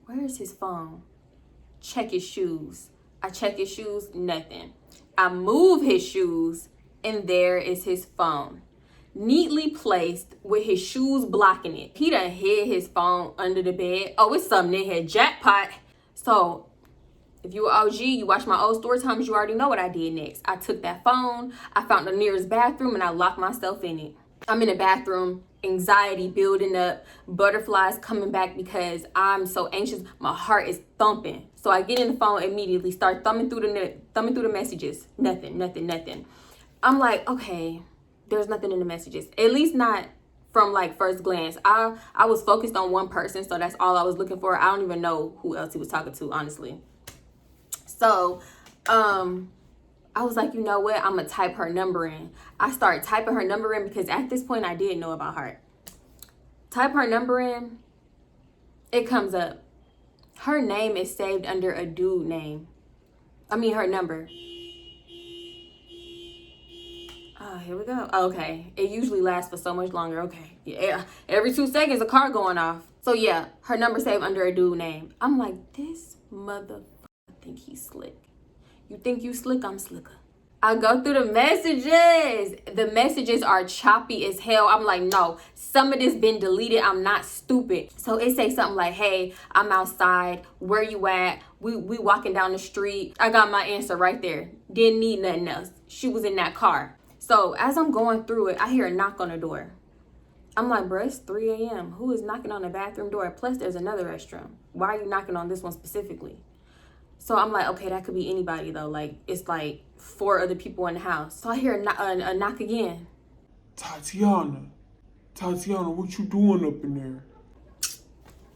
where is his phone? Check his shoes. I check his shoes, nothing. I move his shoes, and there is his phone. Neatly placed with his shoes blocking it. He done hid his phone under the bed. Oh, it's something in here. Jackpot. So if you OG, you watch my old story times, you already know what I did next. I took that phone, I found the nearest bathroom, and I locked myself in it. I'm in the bathroom, anxiety building up, butterflies coming back because I'm so anxious. My heart is thumping. So I get in the phone immediately, start thumbing through the messages. Nothing. I'm like, okay, there's nothing in the messages. At least not from like first glance. I was focused on one person, so that's all I was looking for. I don't even know who else he was talking to, honestly. So I was like, you know what? I'm gonna type her number in. I started typing her number in because at this point I did know about her. Type her number in. It comes up. Her name is saved under a dude name. I mean, her number. Oh, here we go. Okay. It usually lasts for so much longer. Okay. Yeah. Every 2 seconds, a car going off. So yeah, her number saved under a dude name. I'm like, this motherfucker think he's slick. You think you slick? I'm slicker. I go through the messages. The messages are choppy as hell. I'm like, no, some of this been deleted. I'm not stupid. So it say something like, hey, I'm outside. Where you at? We walking down the street. I got my answer right there. Didn't need nothing else. She was in that car. So as I'm going through it, I hear a knock on the door. I'm like, bro, it's 3 a.m. Who is knocking on the bathroom door? Plus, there's another restroom. Why are you knocking on this one specifically? So I'm like, okay, that could be anybody though. Like, it's like 4 other people in the house. So I hear a knock again. Tatiana, what you doing up in there?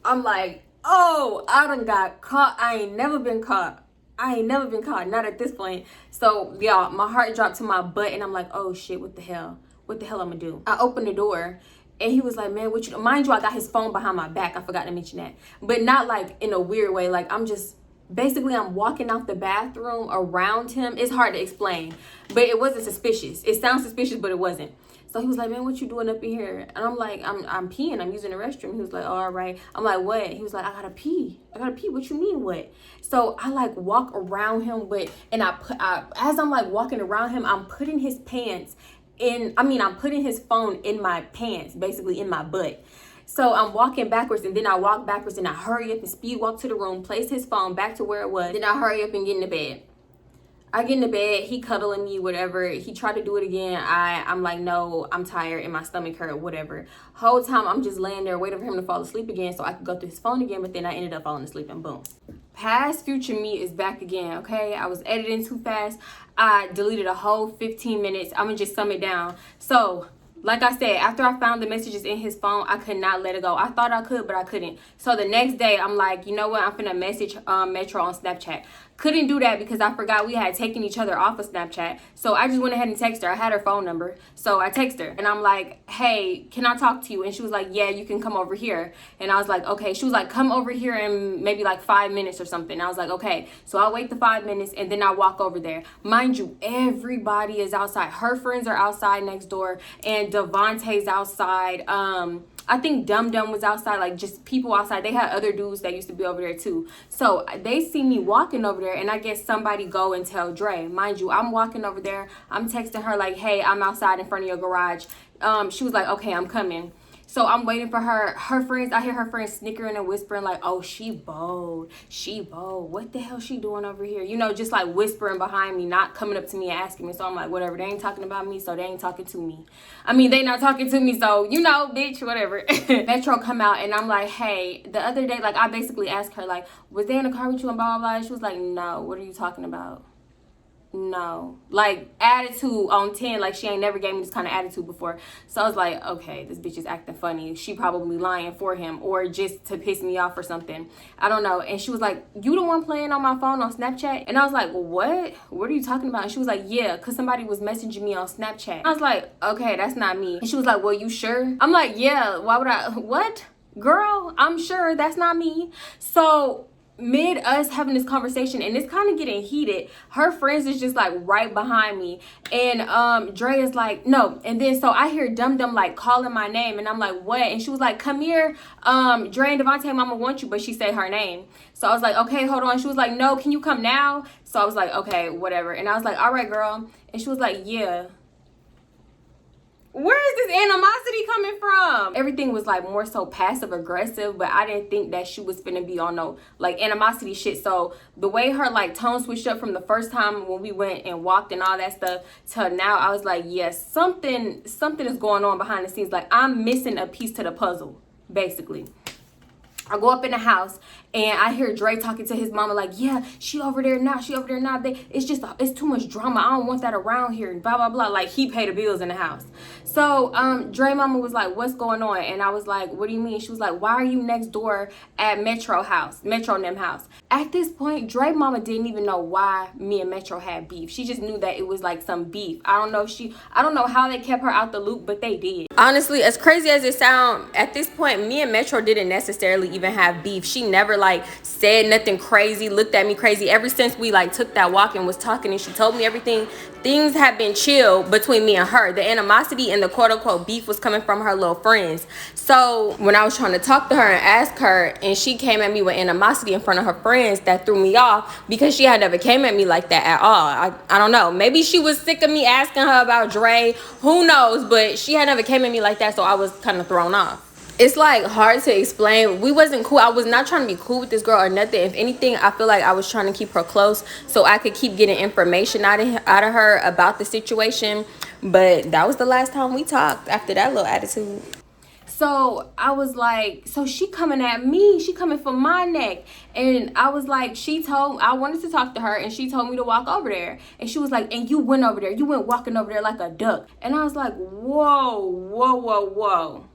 I'm like, oh, I done got caught. I ain't never been caught. Not at this point. So y'all, my heart dropped to my butt, and I'm like, oh shit, what the hell I'm gonna do? I opened the door, and he was like, man, mind you, I got his phone behind my back. I forgot to mention that. But not like in a weird way. Like, I'm just Basically, I'm walking out the bathroom around him. It's hard to explain, but it wasn't suspicious. It sounds suspicious, but it wasn't. So he was like, man, what you doing up in here? And I'm like, I'm peeing. I'm using the restroom. He was like, oh, all right. I'm like, what? He was like, I gotta pee. I gotta pee. What you mean, what? So I like walk around him and as I'm like walking around him, I'm putting his pants I'm putting his phone in my pants, basically in my butt. So I'm walking backwards, and then I walk backwards, and I hurry up and speed walk to the room, place his phone back to where it was. Then I hurry up and get in the bed. I get in the bed, he cuddling me, whatever. He tried to do it again. I'm like, no, I'm tired and my stomach hurt, whatever. Whole time I'm just laying there waiting for him to fall asleep again so I could go through his phone again, but then I ended up falling asleep and boom. Past future me is back again, okay? I was editing too fast. I deleted a whole 15 minutes. I'm gonna just sum it down. So, like I said, after I found the messages in his phone, I could not let it go. I thought I could, but I couldn't. So the next day, I'm like, you know what? I'm finna message Metro on Snapchat. Couldn't do that because I forgot we had taken each other off of Snapchat. So I just went ahead and texted her. I had her phone number. So I texted her and I'm like, hey, can I talk to you? And she was like, yeah, you can come over here. And I was like, okay. She was like, come over here in maybe like 5 minutes or something. And I was like, okay. So I'll wait the 5 minutes and then I walk over there. Mind you, everybody is outside. Her friends are outside next door and Devontae's outside. I think Dum Dum was outside, like just people outside. They had other dudes that used to be over there too. So they see me walking over there and I guess somebody go and tell Dre. Mind you, I'm walking over there. I'm texting her like, hey, I'm outside in front of your garage. She was like, okay, I'm coming. So I'm waiting for her friends. I hear her friends snickering and whispering like, oh, she bold. She bold. What the hell she doing over here? You know, just like whispering behind me, not coming up to me and asking me. So I'm like, whatever. They ain't talking about me, so they ain't talking to me. I mean, they not talking to me, so, you know, bitch, whatever. Metro come out and I'm like, hey, the other day, like I basically asked her like, was they in the car with you and blah, blah, blah. And she was like, no, what are you talking about? No, like attitude on 10, like she ain't never gave me this kind of attitude before. So I was like, okay, this bitch is acting funny. She probably lying for him or just to piss me off or something. I don't know. And she was like, you the one playing on my phone on Snapchat? And I was like, what are you talking about? And she was like, yeah, because somebody was messaging me on Snapchat. I was like, okay, that's not me. And she was like, well, you sure? I'm like, yeah, why would I? What? Girl, I'm sure that's not me. So mid us having this conversation and it's kind of getting heated, her friends is just like right behind me and Dre is like, no. And then so I hear Dum Dum like calling my name and I'm like, what? And she was like, come here, Dre and Devontae mama want you, but she said her name. So I was like, okay, hold on. She was like, no, can you come now? So I was like, okay, whatever. And I was like, all right, girl. And she was like, yeah. Where is this animosity coming from? Everything was like more so passive aggressive, but I didn't think that she was finna be on no like animosity shit. So the way her like tone switched up from the first time when we went and walked and all that stuff to now, I was like, yes, something is going on behind the scenes. Like I'm missing a piece to the puzzle, basically. I go up in the house and I hear Dre talking to his mama like, yeah, she over there now. It's too much drama. I don't want that around here and blah, blah, blah. Like he paid the bills in the house. So Dre mama was like, what's going on? And I was like, what do you mean? She was like, why are you next door at Metro Nem house? At this point, Dre mama didn't even know why me and Metro had beef. She just knew that it was like some beef. I don't know how they kept her out the loop, but they did. Honestly, as crazy as it sounds, at this point, me and Metro didn't necessarily even have beef. She never like said nothing crazy, looked at me crazy. Ever since we like took that walk and was talking and she told me everything, things have been chill between me and her. The animosity and the quote unquote beef was coming from her little friends. So when I was trying to talk to her and ask her and she came at me with animosity in front of her friends, that threw me off because she had never came at me like that at all. I don't know. Maybe she was sick of me asking her about Dre. Who knows? But she had never came at me like that, so I was kind of thrown off. It's like hard to explain. We wasn't cool. I was not trying to be cool with this girl or nothing. If anything, I feel like I was trying to keep her close so I could keep getting information out of her about the situation. But that was the last time we talked after that little attitude. So I was like, so she coming at me, she coming for my neck. And I was like, I wanted to talk to her and she told me to walk over there. And she was like, and you went over there, you went walking over there like a duck. And I was like, whoa.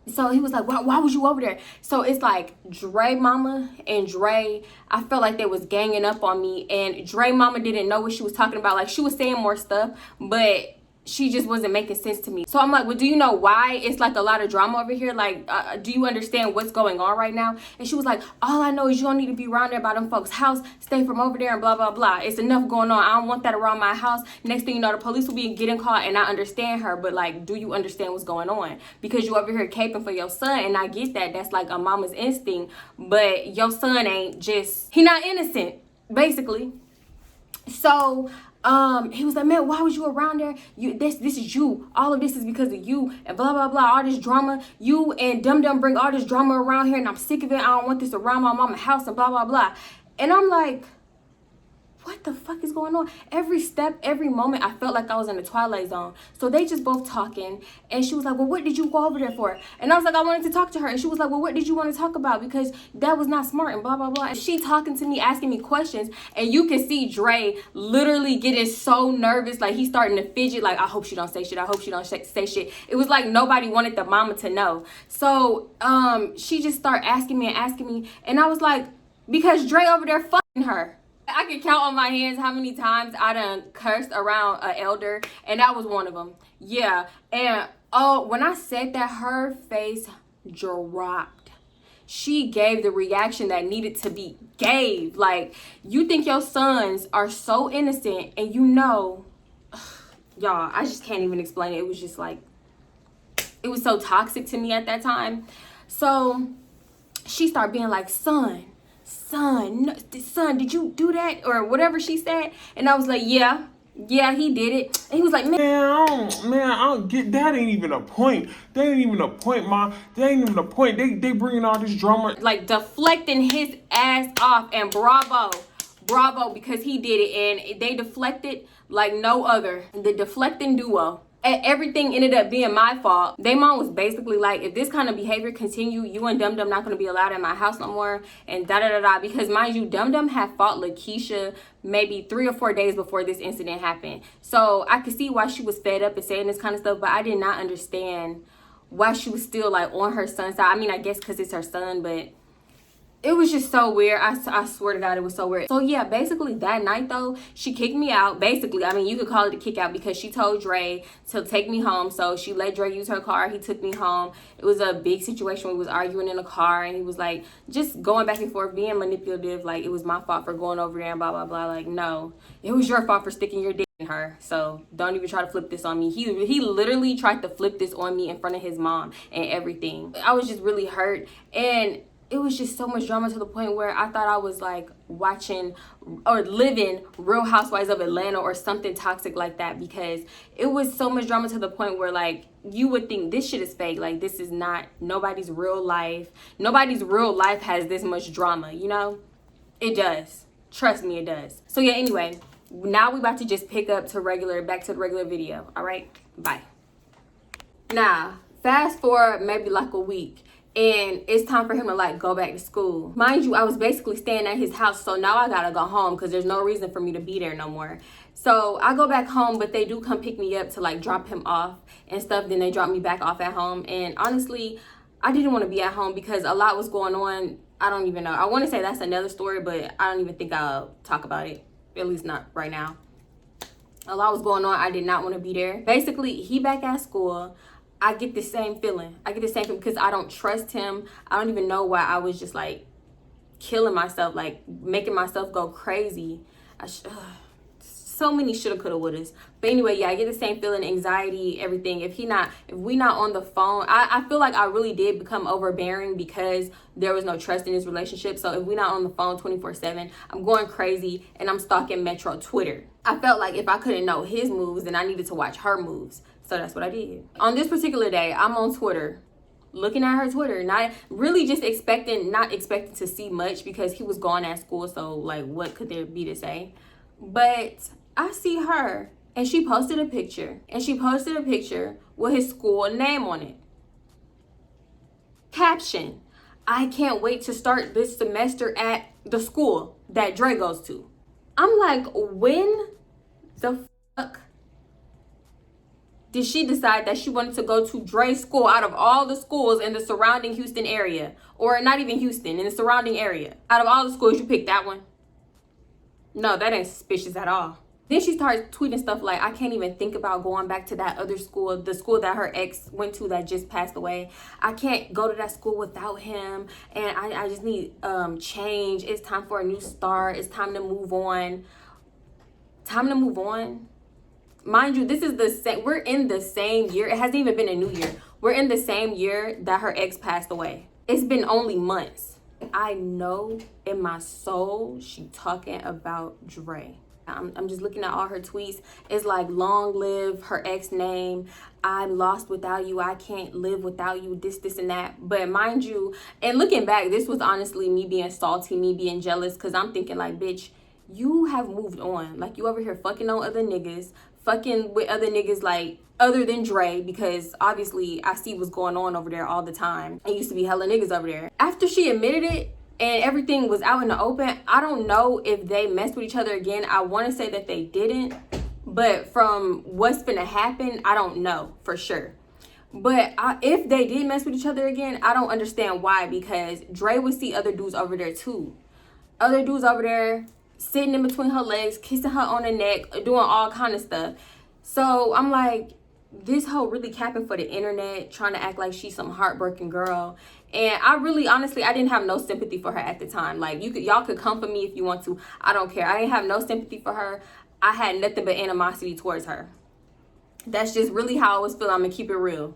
So he was like, why was you over there? So it's like Dre mama and Dre, I felt like they was ganging up on me. And Dre mama didn't know what she was talking about. Like she was saying more stuff, but she just wasn't making sense to me. So I'm like, well, do you know why it's like a lot of drama over here? Like, do you understand what's going on right now? And she was like, all I know is you don't need to be around there by them folks' house. Stay from over there and blah, blah, blah. It's enough going on. I don't want that around my house. Next thing you know, the police will be getting caught. And I understand her, but like, do you understand what's going on? Because you over here caping for your son, and I get that. That's like a mama's instinct. But your son ain't just, he not innocent, basically. So he was like, man, why was you around there? This is you. All of this is because of you, and blah blah blah. All this drama, you and Dum Dum bring all this drama around here, and I'm sick of it. I don't want this around my mama's house, and blah blah blah. And I'm like, what the fuck is going on? Every step, every moment, I felt like I was in the Twilight Zone. So they just both talking, and she was like, well, what did you go over there for? And I was like, I wanted to talk to her. And she was like, well, what did you want to talk about? Because that was not smart, and blah, blah, blah. And she talking to me, asking me questions, and you can see Dre literally getting so nervous. Like, he's starting to fidget, like, I hope she don't say shit. I hope she don't say shit. It was like nobody wanted the mama to know. So she just started asking me, and I was like, because Dre over there fucking her. I can count on my hands how many times I done cursed around an elder, and that was one of them. Yeah, and when I said that, her face dropped. She gave the reaction that needed to be gave. Like, you think your sons are so innocent, and you know, y'all, I just can't even explain it. It was just like, it was so toxic to me at that time. So she started being like, son, did you do that? Or whatever she said. And I was like, yeah, he did it. And he was like, man, I don't get that. Ain't even a point. That ain't even a point, Mom. That ain't even a point. They bringing all this drama. Like, deflecting his ass off. And bravo, because he did it. And they deflected like no other. The deflecting duo. And everything ended up being my fault. They mom was basically like, if this kind of behavior continue, you and Dum Dum not going to be allowed in my house no more, and da-da-da-da. Because mind you, Dum Dum had fought Lakeisha maybe 3 or 4 days before this incident happened. So I could see why she was fed up and saying this kind of stuff, but I did not understand why she was still like on her son's side. I mean, I guess because it's her son, but it was just so weird. I swear to God, it was so weird. So yeah, basically that night though, she kicked me out. Basically, I mean, you could call it a kick out, because she told Dre to take me home. So she let Dre use her car. He took me home. It was a big situation. We was arguing in the car, and he was like just going back and forth, being manipulative. Like, it was my fault for going over there and blah, blah, blah. Like, no, it was your fault for sticking your dick in her. So don't even try to flip this on me. He literally tried to flip this on me in front of his mom and everything. I was just really hurt, and it was just so much drama to the point where I thought I was like watching or living Real Housewives of Atlanta or something toxic like that, because it was so much drama to the point where like you would think this shit is fake. Like, this is not nobody's real life. Nobody's real life has this much drama, you know? It does. Trust me, it does. So yeah, anyway, now we about to just pick up to back to the regular video. All right, bye. Now, fast forward maybe like a week, and it's time for him to like go back to school. Mind you, I was basically staying at his house, so now I gotta go home because there's no reason for me to be there no more. So I go back home, but they do come pick me up to like drop him off and stuff. Then they drop me back off at home, and honestly, I didn't want to be at home because a lot was going on. I don't even know. I want to say that's another story, but I don't even think I'll talk about it, at least not right now. A lot was going on. I did not want to be there. Basically, he back at school. I get the same feeling. Because I don't trust him. I don't even know why I was just like killing myself, like making myself go crazy. So many shoulda, coulda, wouldas. But anyway, yeah, I get the same feeling, anxiety, everything. If we not on the phone, I feel like I really did become overbearing because there was no trust in this relationship. So if we not on the phone 24/7, I'm going crazy and I'm stalking Metro Twitter. I felt like if I couldn't know his moves, then I needed to watch her moves. So that's what I did. On this particular day, I'm on Twitter, looking at her Twitter, not really just not expecting to see much because he was gone at school. So like, what could there be to say? But I see her, and she posted a picture, with his school name on it. Caption: I can't wait to start this semester at the school that Dre goes to. I'm like, when the fuck did she decide that she wanted to go to Dre's school out of all the schools in the surrounding Houston area? Or not even Houston, in the surrounding area. Out of all the schools, you picked that one? No, that ain't suspicious at all. Then she starts tweeting stuff like, I can't even think about going back to that other school, the school that her ex went to that just passed away. I can't go to that school without him. And I just need change. It's time for a new start. It's time to move on. Time to move on. Mind you, this is the same, we're in the same year. It hasn't even been a new year. We're in the same year that her ex passed away. It's been only months. I know in my soul she talking about Dre. I'm just looking at all her tweets. It's like, long live her ex name. I'm lost without you. I can't live without you. This, and that. But mind you, and looking back, this was honestly me being salty, me being jealous. Because I'm thinking like, bitch, you have moved on. Like, you over here fucking on other niggas. Fucking with other niggas like other than Dre, because obviously I see what's going on over there all the time. It used to be hella niggas over there. After she admitted it and everything was out in the open, I don't know if they messed with each other again. I want to say that they didn't, but from what's finna happen, I don't know for sure. But if they did mess with each other again, I don't understand why, because Dre would see other dudes over there too. Other dudes over there sitting in between her legs, kissing her on the neck, doing all kind of stuff. So I'm like, this hoe really capping for the internet, trying to act like she's some heartbroken girl. And I really, honestly, I didn't have no sympathy for her at the time. Like, y'all could come for me if you want to. I don't care. I didn't have no sympathy for her. I had nothing but animosity towards her. That's just really how I was feeling. I'm gonna keep it real.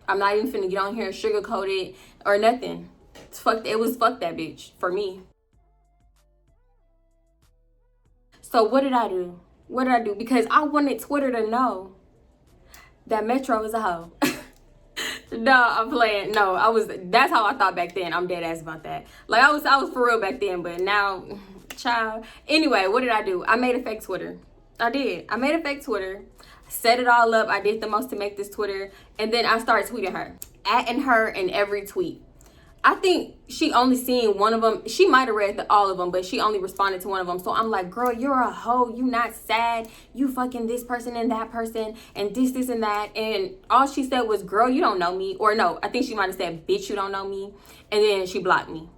I'm not even finna get on here and sugarcoat it or nothing. It was fuck that bitch for me. So what did I do? What did I do? Because I wanted Twitter to know that Metro is a hoe. No, I'm playing. No, that's how I thought back then. I'm dead ass about that. Like, I was for real back then, but now, child. Anyway, what did I do? I made a fake Twitter. I did. I made a fake Twitter. Set it all up. I did the most to make this Twitter. And then I started tweeting her. Atting her in every tweet. I think she only seen one of them. She might have read all of them, but she only responded to one of them. So I'm like, girl, you're a hoe. You not sad. You fucking this person and that person and this and that. And all she said was, girl, you don't know me. Or no, I think she might have said, bitch, you don't know me. And then she blocked me.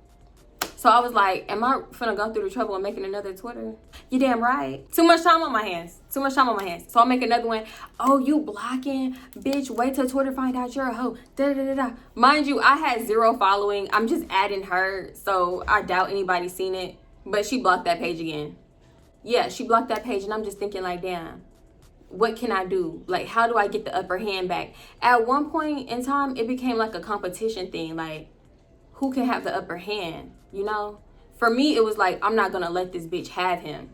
So I was like, am I finna go through the trouble of making another Twitter? You damn right. Too much time on my hands. Too much time on my hands. So I'll make another one. Oh, you blocking? Bitch, wait till Twitter find out you're a hoe. Da-da-da-da. Mind you, I had 0 following. I'm just adding her, so I doubt anybody's seen it. But she blocked that page again. Yeah, she blocked that page, and I'm just thinking like, damn, what can I do? Like, how do I get the upper hand back? At one point in time, it became like a competition thing. Like, who can have the upper hand? You know, for me, it was like, I'm not going to let this bitch have him.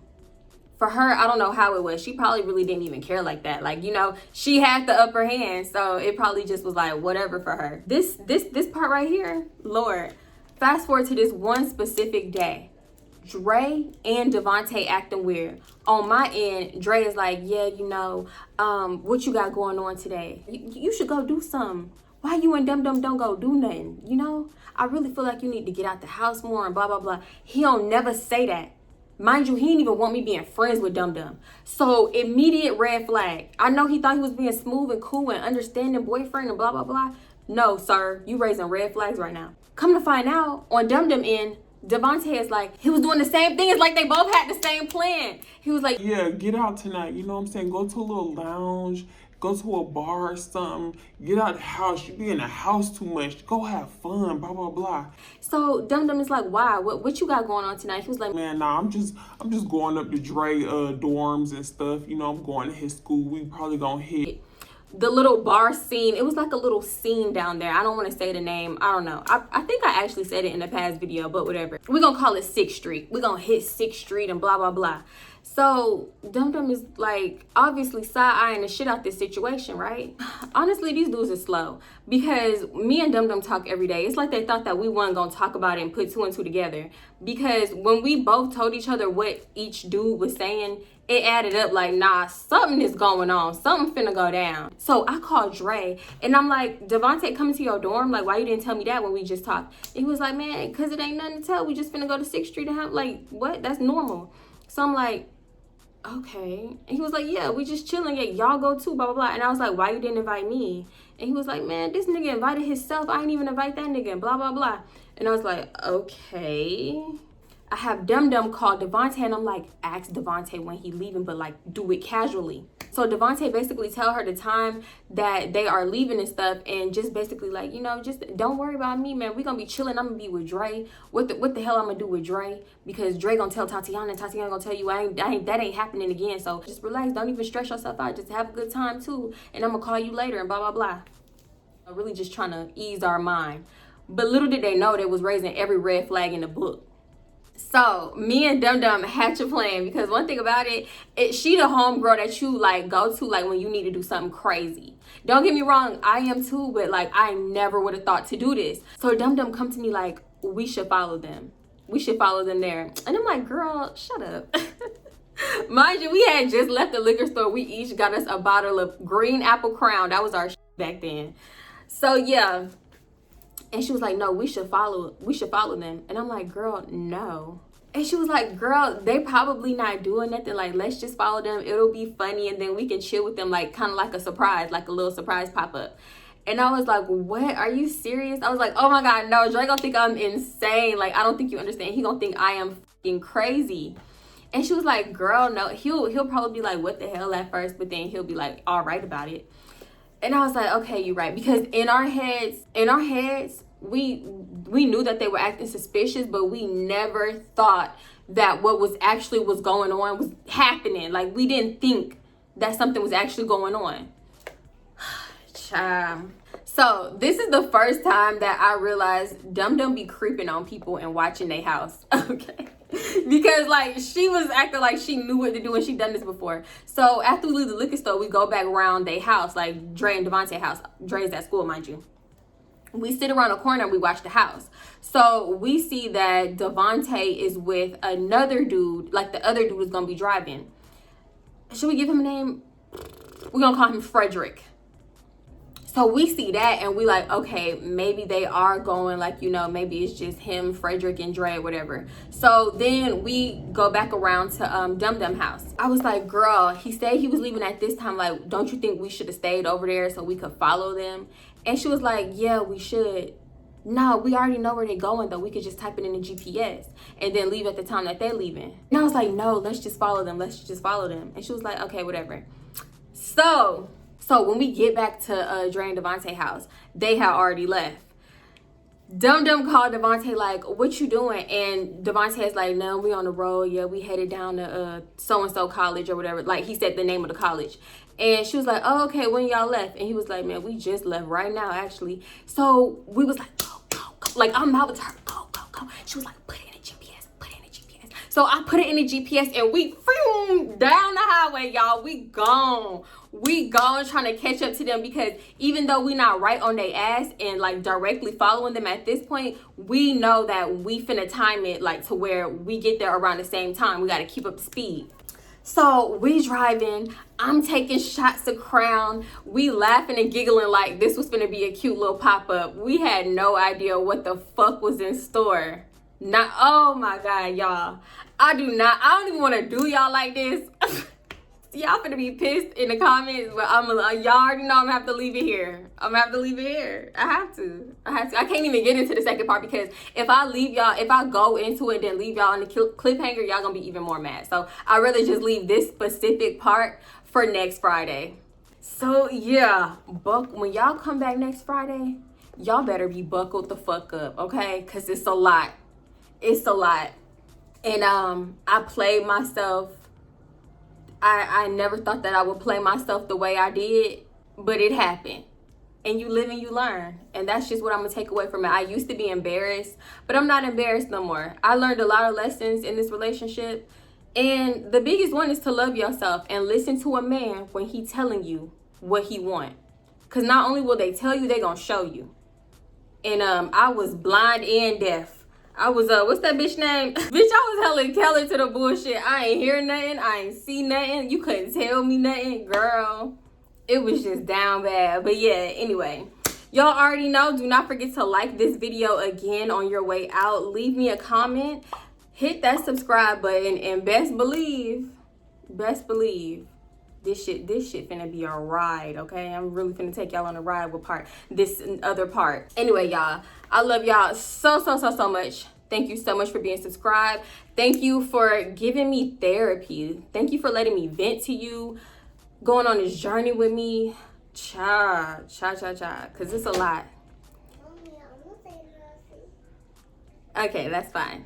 For her, I don't know how it was. She probably really didn't even care like that. Like, you know, she had the upper hand. So it probably just was like, whatever for her. This part right here, Lord, fast forward to this one specific day. Dre and Devontae acting weird. On my end, Dre is like, yeah, you know, what you got going on today? You should go do something. Why you and Dum Dum don't go do nothing? You know, I really feel like you need to get out the house more and blah, blah, blah. He don't never say that. Mind you, he didn't even want me being friends with Dum Dum. So immediate red flag. I know he thought he was being smooth and cool and understanding boyfriend and blah, blah, blah. No, sir, you raising red flags right now. Come to find out, on Dum Dum end, Devontae is like, he was doing the same thing. It's like they both had the same plan. He was like, yeah, get out tonight. You know what I'm saying? Go to a little lounge. Go to a bar or something. Get out of the house. You be in the house too much. Go have fun. Blah blah blah. So Dum Dum is like, why? What you got going on tonight? He was like, man, nah, I'm just going up to Dre dorms and stuff. You know, I'm going to his school. We probably gonna hit the little bar scene. It was like a little scene down there. I don't want to say the name. I don't know. I think I actually said it in the past video, but whatever. We're gonna call it 6th Street. We're gonna hit 6th Street and blah blah blah. So Dum Dum is like obviously side-eyeing the shit out this situation, right? Honestly, these dudes are slow, because me and Dum Dum talk every day. It's like they thought that we weren't gonna talk about it and put 2 and 2 together, because when we both told each other what each dude was saying, it added up like, nah, something is going on. Something finna go down. So I called Dre and I'm like, Devontae coming to your dorm? Like, why you didn't tell me that when we just talked? And he was like, man, cause it ain't nothing to tell. We just finna go to 6th Street and have, like, what? That's normal. So I'm like, okay. And he was like, yeah, we just chilling. Yeah, y'all go too, blah, blah, blah. And I was like, why you didn't invite me? And he was like, man, this nigga invited himself. I ain't even invite that nigga, and blah, blah, blah. And I was like, okay. I have Dum Dum call Devontae, and I'm like, ask Devontae when he leaving, but like do it casually. So Devontae basically tell her the time that they are leaving and stuff, and just basically like, you know, just don't worry about me, man. We gonna be chilling. I'm gonna be with Dre. What the hell I'm gonna do with Dre? Because Dre gonna tell Tatiana, and Tatiana gonna tell you that ain't happening again. So just relax. Don't even stress yourself out. Just have a good time too. And I'm gonna call you later and blah blah blah. I'm really just trying to ease our mind. But little did they know they was raising every red flag in the book. So me and Dum Dum hatch a plan, because one thing about it, she the homegirl that you like go to like when you need to do something crazy. Don't get me wrong, I am too, but like I never would have thought to do this. So Dum Dum come to me like, we should follow them. We should follow them there. And I'm like, girl, shut up. Mind you, we had just left the liquor store. We each got us a bottle of green apple Crown. That was our back then. So yeah. And she was like, no, we should follow them. And I'm like, girl, no. And she was like, girl, they probably not doing nothing. Like, let's just follow them. It'll be funny. And then we can chill with them, like, kind of like a surprise, like a little surprise pop-up. And I was like, what? Are you serious? I was like, oh my God, no, Dre gonna think I'm insane. Like, I don't think you understand. He gonna think I am fucking crazy. And she was like, girl, no. He'll probably be like, what the hell at first, but then he'll be like, all right about it. And I was like, okay, you're right. Because in our heads, we knew that they were acting suspicious, but we never thought that what was going on was happening. Like, we didn't think that something was actually going on. Child. So this is the first time that I realized Dum Dum be creeping on people and watching their house. Okay. Because like she was acting like she knew what to do and she done this before. So after we leave the liquor store, we go back around their house, like Dre and Devontae house. Dre's at school, mind you. We sit around a corner and we watch the house. So we see that Devontae is with another dude, like the other dude is gonna be driving. Should we give him a name? We're gonna call him Frederick. So we see that and we like, okay, maybe they are going, like, you know, maybe it's just him, Frederick, and Dre, whatever. So then we go back around to Dum Dum house. I was like, girl, he said he was leaving at this time. Like, don't you think we should have stayed over there so we could follow them? And she was like, yeah, we should. No, we already know where they're going, though. We could just type it in the GPS and then leave at the time that they're leaving. And I was like, no, let's just follow them. Let's just follow them. And she was like, okay, whatever. So when we get back to Dre and Devontae house, they had already left. Dum Dum called Devontae like, what you doing? And Devontae's like, no, we on the road. Yeah, we headed down to so-and-so college or whatever. Like, he said the name of the college. And she was like, oh, okay, when y'all left? And he was like, man, we just left right now, actually. So we was like, go. Like, I'm out to her, go. She was like, put it in the GPS, So I put it in the GPS and we down the highway, y'all. We gone trying to catch up to them, because even though we not right on their ass and like directly following them at this point, we know that we finna time it like to where we get there around the same time. We got to keep up the speed. So we driving, I'm taking shots of Crown. We laughing and giggling like this was finna be a cute little pop-up. We had no idea what the fuck was in store. Not, oh my God, y'all. I don't even want to do y'all like this. Y'all finna be pissed in the comments, but y'all already know I'm gonna have to leave it here. I have to. I can't even get into the second part, because if I go into it and then leave y'all on the cliffhanger, y'all gonna be even more mad. So I'd rather just leave this specific part for next Friday. So yeah, when y'all come back next Friday, y'all better be buckled the fuck up, okay? Because it's a lot. And I played myself. I never thought that I would play myself the way I did, but it happened. And you live and you learn. And that's just what I'm going to take away from it. I used to be embarrassed, but I'm not embarrassed no more. I learned a lot of lessons in this relationship. And the biggest one is to love yourself and listen to a man when he telling you what he want. Because not only will they tell you, they going to show you. And I was blind and deaf. I was, what's that bitch name? Bitch, I was hella Keller to the bullshit. I ain't hear nothing. I ain't see nothing. You couldn't tell me nothing. Girl, it was just down bad. But yeah, anyway. Y'all already know. Do not forget to like this video again on your way out. Leave me a comment. Hit that subscribe button. And best believe, this shit finna be a ride, okay? I'm really finna take y'all on a ride with this other part. Anyway, y'all, I love y'all so much. Thank you so much for being subscribed. Thank you for giving me therapy. Thank you for letting me vent to you, going on this journey with me. Cause it's a lot. Okay, that's fine.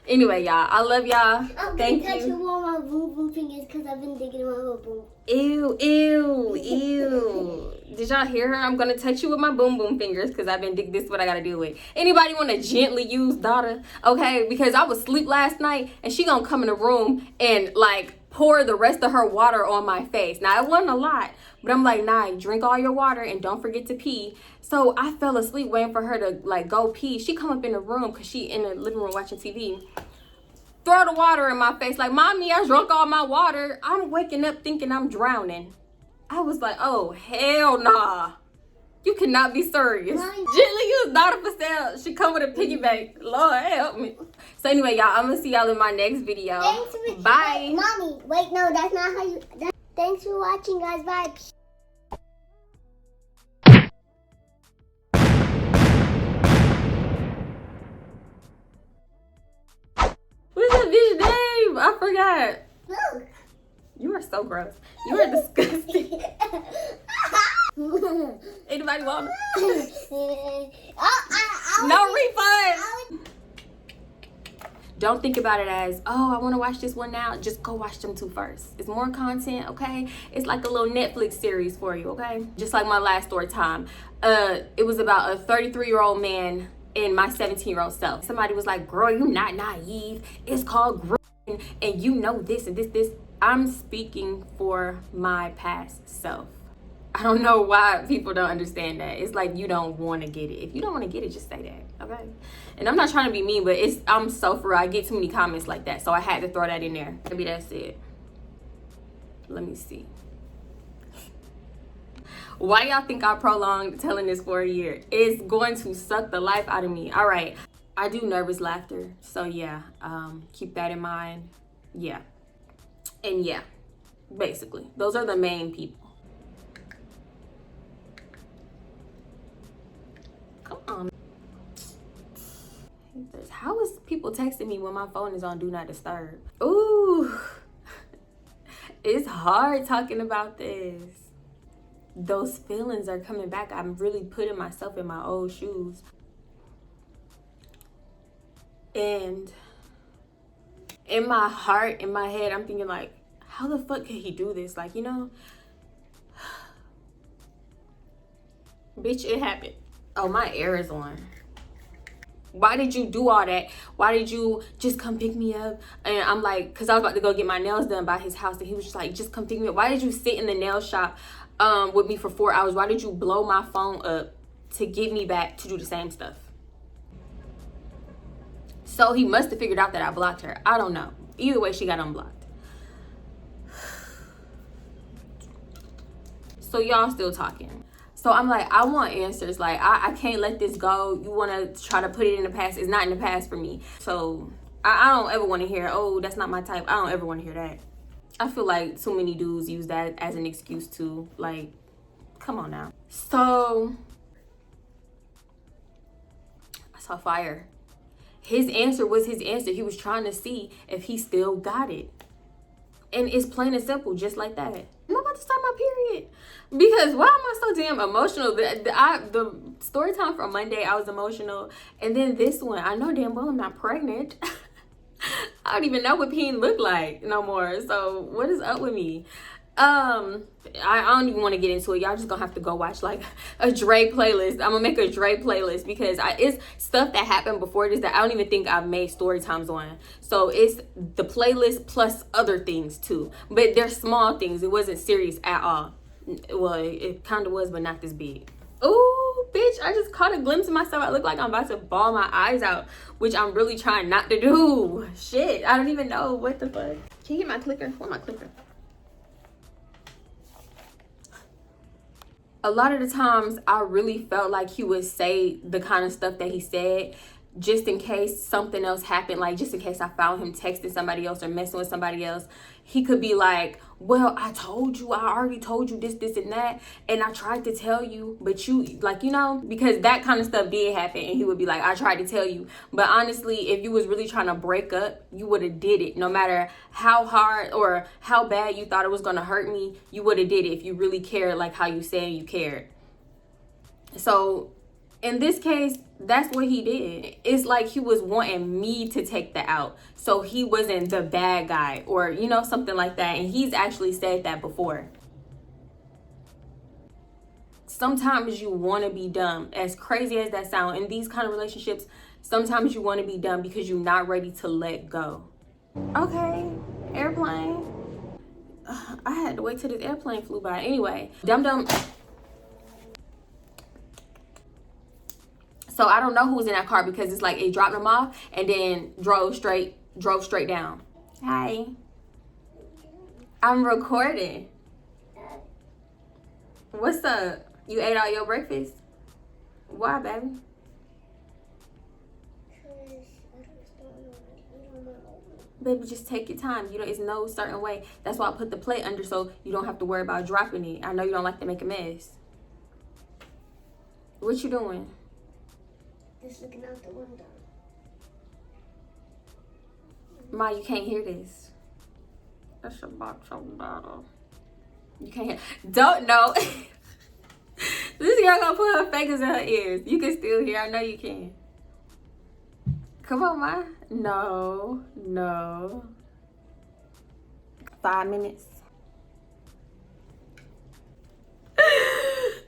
Anyway, y'all, I love y'all. Thank you. I'm gonna touch you on my boom boom fingers because I've been digging on my boom. Ew, ew, ew. Did y'all hear her? I'm gonna touch you with my boom boom fingers because I've been this is what I gotta do with. Anybody want to gently use daughter? Okay, because I was asleep last night and she gonna come in the room and like pour the rest of her water on my face. Now it wasn't a lot, but I'm like, nah, drink all your water and don't forget to pee. So I fell asleep waiting for her to like go pee. She come up in the room because she in the living room watching TV. Throw the water in my face like, mommy, I drunk all my water. I'm waking up thinking I'm drowning. I was like, oh, hell nah. You cannot be serious. Gently use daughter for sale. She come with a piggyback. Lord help me. So anyway, y'all, I'm gonna see y'all in my next video. Bye. Mommy, wait, no, that's not how you. Thanks for watching, guys. Bye. What's that bitch name? I forgot. Look. You are so gross. You are disgusting. Anybody want? No refund. Don't think about it as, oh, I want to watch this one now. Just go watch them two first. It's more content, okay? It's like a little Netflix series for you, okay? Just like my last story time. It was about a 33-year-old man and my 17-year-old self. Somebody was like, girl, you not naive. It's called growing, and you know this and this. I'm speaking for my past self. I don't know why people don't understand that. It's like you don't want to get it. If you don't want to get it, just say that, okay? And I'm not trying to be mean, but I'm so for real. I get too many comments like that, so I had to throw that in there. Maybe that's it. Let me see. Why y'all think I prolonged telling this for a year? It's going to suck the life out of me. All right, I do nervous laughter, so yeah, keep that in mind. Yeah, and yeah, basically, those are the main people. Come on. How is people texting me when my phone is on Do Not Disturb? Ooh, it's hard talking about this. Those feelings are coming back. I'm really putting myself in my old shoes. And in my heart, in my head, I'm thinking like, how the fuck could he do this? Like, you know, bitch, it happened. Oh, my air is on. Why did you do all that? Why did you just come pick me up? And I'm like, because I was about to go get my nails done by his house. And he was just like, just come pick me up. Why did you sit in the nail shop with me for 4 hours? Why did you blow my phone up to get me back to do the same stuff? So he must have figured out that I blocked her. I don't know. Either way, she got unblocked. So y'all still talking. So I'm like, I want answers. Like, I can't let this go. You want to try to put it in the past. It's not in the past for me. So I don't ever want to hear, oh, that's not my type. I don't ever want to hear that. I feel like too many dudes use that as an excuse to, like, come on now. So I saw fire. His answer was his answer. He was trying to see if he still got it. And it's plain and simple, just like that. I'm about to start my period. Because why am I so damn emotional? The story time from Monday, I was emotional. And then this one, I know damn well I'm not pregnant. I don't even know what peen look like no more. So what is up with me? I don't even want to get into it. Y'all just gonna have to go watch like a Dre playlist. I'm gonna make a Dre playlist because it's stuff that happened before this that I don't even think I've made story times on. So it's the playlist plus other things too, but they're small things. It wasn't serious at all. Well, it kind of was, but not this big. Ooh, bitch, I just caught a glimpse of myself. I look like I'm about to bawl my eyes out, which I'm really trying not to do. Shit, I don't even know what the fuck. Can you get my clicker? Where's my clicker? A lot of the times I really felt like he would say the kind of stuff that he said just in case something else happened, like just in case I found him texting somebody else or messing with somebody else, he could be like, well, I already told you this and that, and I tried to tell you, but you, like, you know, because that kind of stuff did happen, and he would be like, I tried to tell you, but honestly, if you was really trying to break up, you would have did it. No matter how hard or how bad you thought it was going to hurt me, you would have did it if you really cared, like how you said you cared. So in this case, that's what he did. It's like he was wanting me to take the out, so he wasn't the bad guy, or, you know, something like that. And he's actually said that before. Sometimes you want to be dumb. As crazy as that sounds, in these kind of relationships, sometimes you want to be dumb because you're not ready to let go. Okay, airplane. I had to wait till this airplane flew by. Anyway, dum-dum. So I don't know who was in that car, because it's like it dropped him off and then drove straight down. Hi. I'm recording. What's up? You ate all your breakfast? Why, baby? Baby, just take your time. You know, it's no certain way. That's why I put the plate under, so you don't have to worry about dropping it. I know you don't like to make a mess. What you doing? Just looking out the window. Ma, you can't hear this. That's about your bottle. You can't hear. Don't know. This girl gonna put her fingers in her ears. You can still hear. I know you can. Come on, Ma. No. 5 minutes.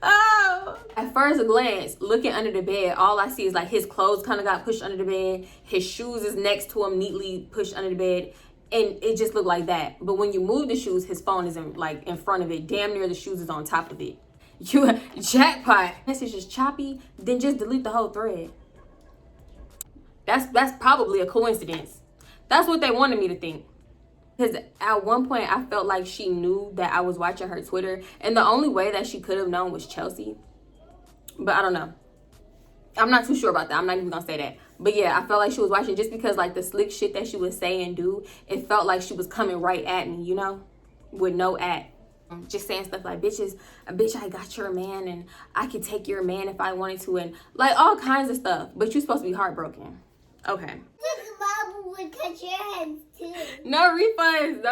Oh. At first glance, looking under the bed, all I see is like his clothes kind of got pushed under the bed. His shoes is next to him, neatly pushed under the bed. And it just looked like that. But when you move the shoes, his phone is in front of it. Damn near the shoes is on top of it. You jackpot. Message is choppy, then just delete the whole thread. That's probably a coincidence. That's what they wanted me to think. Because at one point, I felt like she knew that I was watching her Twitter. And the only way that she could have known was Chelsea. But I don't know. I'm not too sure about that. I'm not even going to say that. But yeah, I felt like she was watching, just because like the slick shit that she was saying and do, it felt like she was coming right at me, you know? With no at. Just saying stuff like, bitch, I got your man, and I could take your man if I wanted to, and like all kinds of stuff. But you're supposed to be heartbroken. Okay. Mama would cut your head too. No refunds.